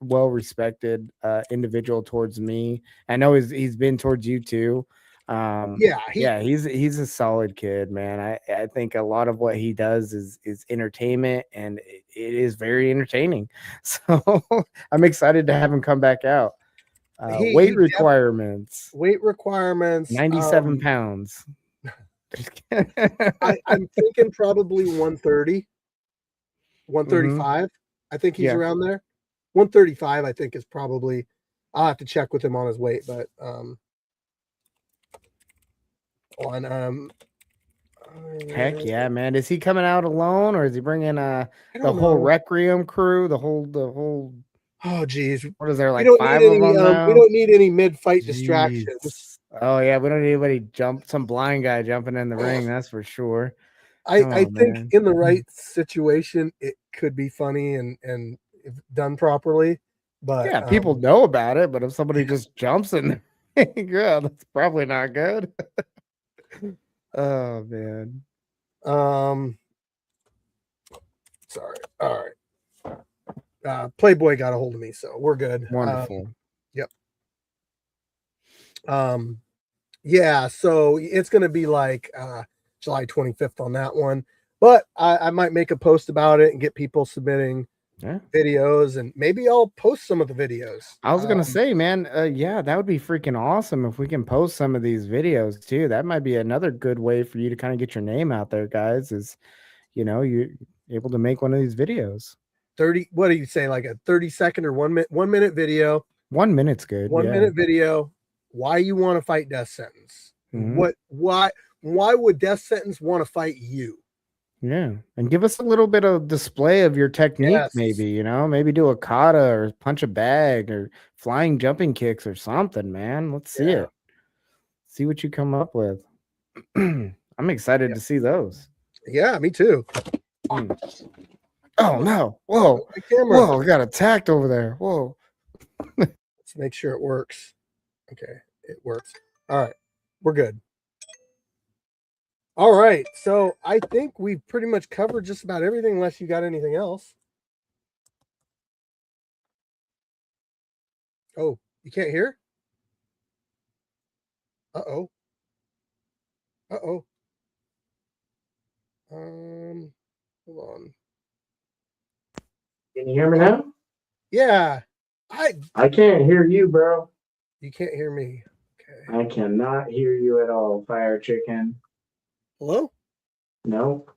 Speaker 3: well-respected individual towards me. I know he's been towards you too. He's a solid kid, man. I think a lot of what he does is entertainment, and it is very entertaining. So I'm excited to have him come back out. Weight requirements 97 pounds.
Speaker 1: I'm thinking probably 130, 135. Mm-hmm. I think he's around there. 135 I think is probably, I'll have to check with him on his weight, but
Speaker 3: heck yeah, man. Is he coming out alone, or is he bringing the whole Requiem crew, the whole
Speaker 1: oh geez,
Speaker 3: what is there, like 5 of them now?
Speaker 1: We don't need any mid-fight distractions.
Speaker 3: Oh yeah, we don't need anybody some blind guy jumping in the ring, that's for sure.
Speaker 1: I think in the right situation it could be funny and if done properly, but
Speaker 3: yeah, people know about it, but if somebody just jumps in the ring, yeah, that's probably not good. Oh man.
Speaker 1: Sorry. All right. Playboy got a hold of me, so we're good.
Speaker 3: Wonderful.
Speaker 1: Yep. Yeah, so it's gonna be like July 25th on that one, but I might make a post about it and get people submitting videos, and maybe I'll post some of the videos.
Speaker 3: I was gonna say, man, that would be freaking awesome if we can post some of these videos too. That might be another good way for you to kind of get your name out there, guys, is you're able to make one of these videos.
Speaker 1: 30, what do you say, like a 30-second or 1 minute video?
Speaker 3: 1 minute's good.
Speaker 1: 1 minute video. Why you want to fight death sentence?
Speaker 3: Mm-hmm.
Speaker 1: Why would death sentence want to fight you?
Speaker 3: Yeah, and give us a little bit of display of your technique, maybe, maybe do a kata or punch a bag or flying jumping kicks or something, man. Let's see it. See what you come up with. I'm excited to see those.
Speaker 1: Yeah, me too.
Speaker 3: Oh no! Whoa!
Speaker 1: My camera.
Speaker 3: Whoa! I got attacked over there. Whoa!
Speaker 1: Let's make sure it works. Okay, it works. All right, we're good. All right, so I think we've pretty much covered just about everything, unless you got anything else. Oh, you can't hear? Uh-oh. Uh-oh. Hold on.
Speaker 7: Can you hear me now?
Speaker 1: Yeah.
Speaker 7: I can't hear you, bro.
Speaker 1: You can't hear me. Okay.
Speaker 7: I cannot hear you at all, Fire Chicken.
Speaker 1: Hello?
Speaker 7: Nope.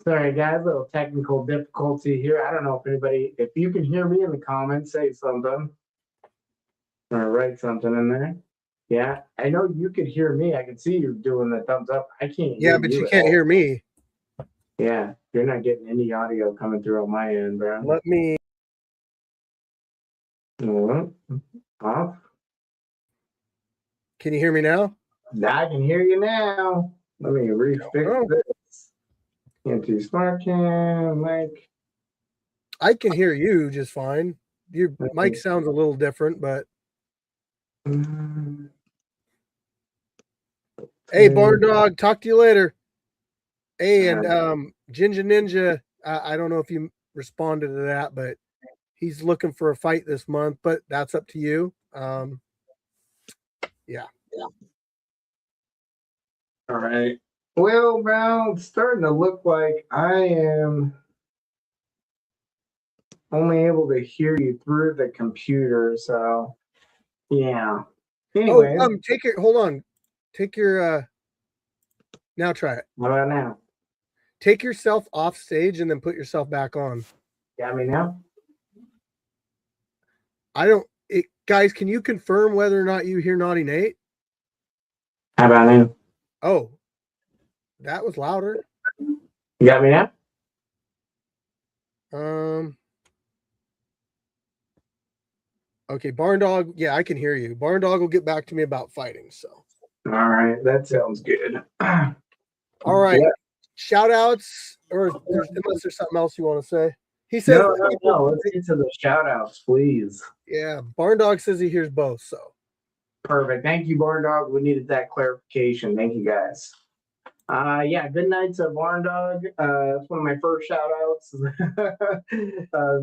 Speaker 7: Sorry, guys, little technical difficulty here. I don't know if you can hear me in the comments, say something. Or write something in there. Yeah, I know you could hear me. I can see you doing the thumbs up. I can't
Speaker 1: Yeah,
Speaker 7: hear
Speaker 1: but
Speaker 7: you
Speaker 1: you
Speaker 7: at
Speaker 1: can't
Speaker 7: all.
Speaker 1: hear me.
Speaker 7: Yeah, you're not getting any audio coming through on my end, bro.
Speaker 1: Let me.
Speaker 7: Off.
Speaker 1: Can you hear me now?
Speaker 7: I can hear you now. Let me refix this. Anti-smart cam, mic.
Speaker 1: I can hear you just fine. Your mic sounds a little different, but hey, Barn Dog, talk to you later. Hey, and Ginger Ninja, I don't know if you responded to that, but he's looking for a fight this month, but that's up to you. Yeah.
Speaker 7: All right. Well, bro, it's starting to look like I am only able to hear you through the computer, so yeah. Anyway,
Speaker 1: Take it. Hold on. Take your. Now try it.
Speaker 7: what about now?
Speaker 1: Take yourself off stage and then put yourself back on.
Speaker 7: Got me now?
Speaker 1: Guys, can you confirm whether or not you hear Naughty Nate?
Speaker 7: How about now?
Speaker 1: Oh, that was louder.
Speaker 7: You got me now?
Speaker 1: Okay, Barn Dog. Yeah, I can hear you. Barn Dog will get back to me about fighting. So.
Speaker 7: All right, that sounds good.
Speaker 1: All right.
Speaker 7: Yeah.
Speaker 1: Shout outs, unless there's something else you want to say. He says
Speaker 7: no. Let's get to the shout outs, please.
Speaker 1: Yeah, Barn Dog says he hears both. So
Speaker 7: perfect. Thank you, Barn Dog. We needed that clarification. Thank you, guys. Yeah, good night to Barn Dog. That's one of my first shout outs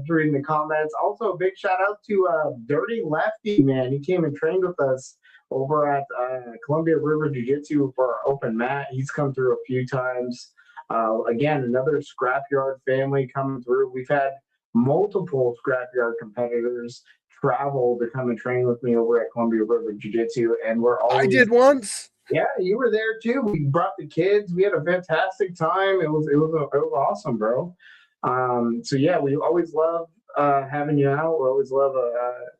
Speaker 7: reading the comments. Also, a big shout out to Dirty Lefty, man. He came and trained with us over at Columbia River Jiu-Jitsu for our open mat. He's come through a few times. Again, another Scrapyard family coming through. We've had multiple Scrapyard competitors travel to come and train with me over at Columbia River Jiu-Jitsu, and we're always.
Speaker 1: I did once.
Speaker 7: Yeah, you were there too. We brought the kids. We had a fantastic time. It was awesome, bro. So yeah, we always love having you out. We always love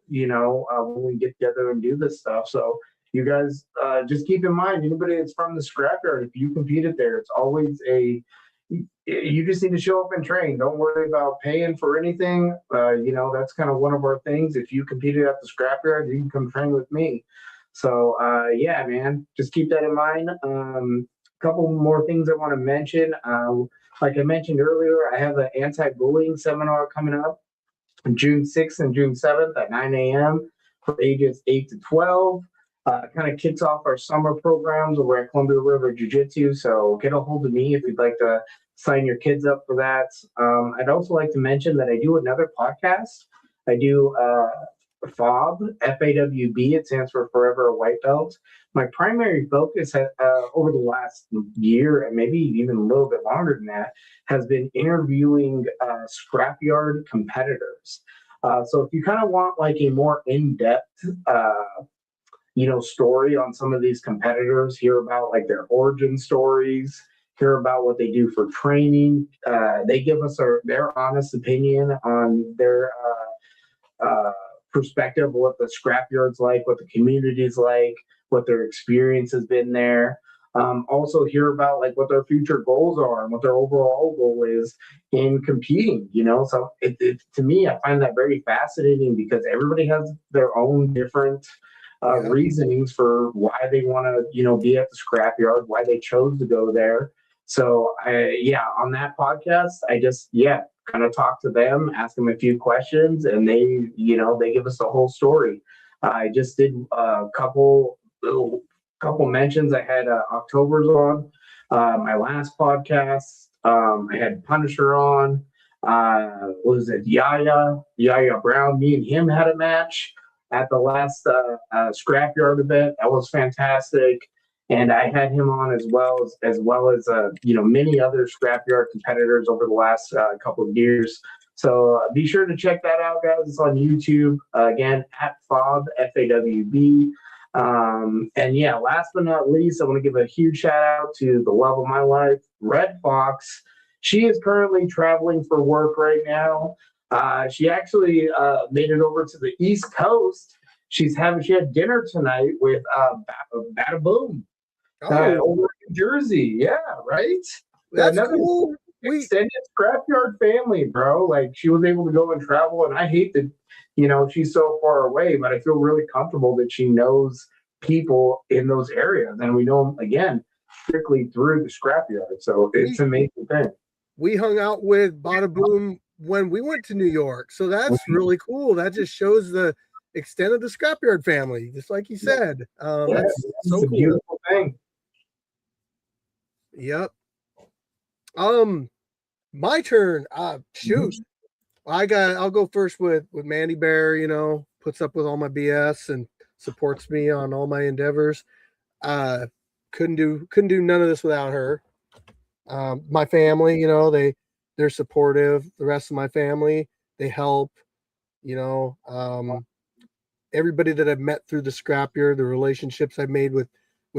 Speaker 7: when we get together and do this stuff. So you guys just keep in mind, anybody that's from the Scrapyard, if you competed there, it's always you just need to show up and train. Don't worry about paying for anything. That's kind of one of our things. If you competed at the Scrapyard, you can come train with me. So yeah, man, just keep that in mind. Couple more things I want to mention. Like I mentioned earlier, I have an anti-bullying seminar coming up on June 6th and June 7th at 9 a.m. for ages 8 to 12. Kind of kicks off our summer programs over at Columbia River Jiu-Jitsu. So get a hold of me if you'd like to sign your kids up for that. I'd also like to mention that I do another podcast. I do F.A.W.B, F.A.W.B. It stands for Forever a White Belt. My primary focus over the last year, and maybe even a little bit longer than that, has been interviewing Scrapyard competitors. So if you kind of want like a more in-depth story on some of these competitors, hear about like their origin stories, hear about what they do for training. They give us their honest opinion on their perspective of what the Scrapyard's like, what the community's like, what their experience has been there. Also hear about like what their future goals are and what their overall goal is in competing, So to me, I find that very fascinating because everybody has their own different reasonings for why they want to, be at the scrapyard, why they chose to go there. So on that podcast, I just, kind of talk to them, ask them a few questions, and they give us the whole story. I just did a couple mentions. I had October's on my last podcast. I had Punisher on. What was it? Yaya Brown. Me and him had a match at the last Scrapyard event. That was fantastic. And I had him on as well as many other Scrapyard competitors over the last couple of years. So be sure to check that out, guys. It's on YouTube again at F.A.W.B. F.A.W.B. Last but not least, I want to give a huge shout out to the love of my life, Red Fox. She is currently traveling for work right now. She actually made it over to the East Coast. She had dinner tonight with F.A.W.B. Over in New Jersey. Yeah, right?
Speaker 1: That's
Speaker 7: Another
Speaker 1: cool.
Speaker 7: Extended Scrapyard family, bro. Like, she was able to go and travel, and I hate that, she's so far away, but I feel really comfortable that she knows people in those areas, and we know them, again, strictly through the Scrapyard. So it's an amazing thing.
Speaker 1: We hung out with Bada when we went to New York, so that's really cool. That just shows the extent of the Scrapyard family, just like you said. That's so
Speaker 7: a
Speaker 1: cool.
Speaker 7: beautiful thing.
Speaker 1: Yep. My turn. Shoot. I'll go first with Mandy Bear, puts up with all my BS and supports me on all my endeavors. Couldn't do none of this without her. My family, they're supportive. The rest of my family, they help, everybody that I've met through the Scrapyard, the relationships I've made with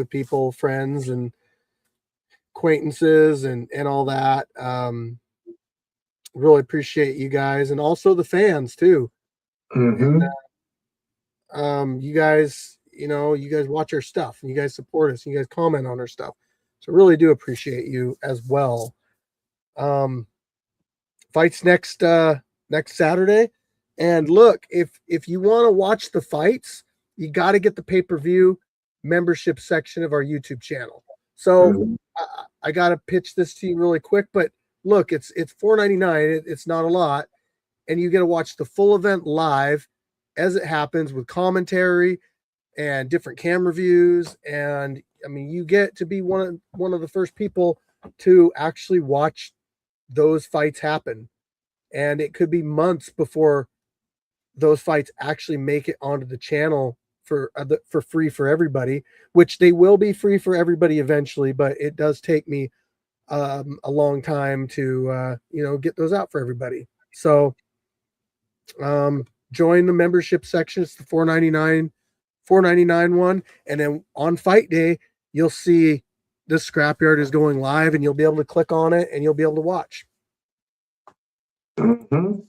Speaker 1: people, friends and acquaintances and all that. Really appreciate you guys, and also the fans too.
Speaker 7: Mm-hmm.
Speaker 1: And, you guys watch our stuff, and you guys support us, and you guys comment on our stuff. So really do appreciate you as well. Fights next Saturday. And look, if you want to watch the fights, you got to get the pay-per-view membership section of our YouTube channel. So I got to pitch this to you really quick, but look, it's $4.99. It's not a lot. And you get to watch the full event live as it happens with commentary and different camera views. And I mean, you get to be one of the first people to actually watch those fights happen. And it could be months before those fights actually make it onto the channel for free for everybody, which they will be free for everybody eventually, but it does take me a long time to get those out for everybody. So join the membership section. It's the $4.99 one, and then on fight day you'll see the Scrapyard is going live, and you'll be able to click on it and you'll be able to watch.
Speaker 7: And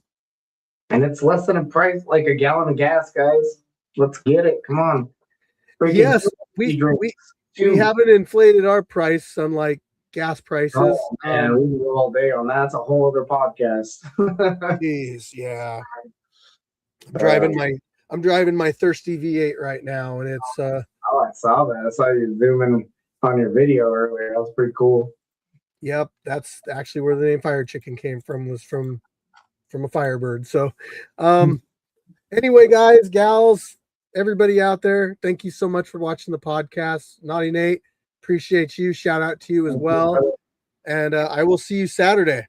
Speaker 7: it's less than a price, like a gallon of gas, guys. Let's get it. Come on.
Speaker 1: Yes, we haven't inflated our price, unlike gas prices.
Speaker 7: Oh, man, we can go all day on that. It's a whole other podcast.
Speaker 1: Jeez, yeah. I'm driving my thirsty V8 right now, and it's
Speaker 7: I saw that. I saw you zooming on your video earlier. That was pretty cool.
Speaker 1: Yep, that's actually where the name Fire Chicken came from, was from a Firebird. So anyway, guys, gals, everybody out there, thank you so much for watching the podcast. Naughty Nate, appreciate you. Shout out to you as well. And I will see you Saturday.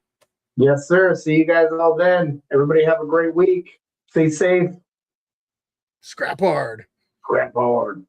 Speaker 7: Yes, sir. See you guys all then. Everybody have a great week. Stay safe.
Speaker 1: Scrap hard.
Speaker 7: Scrap hard.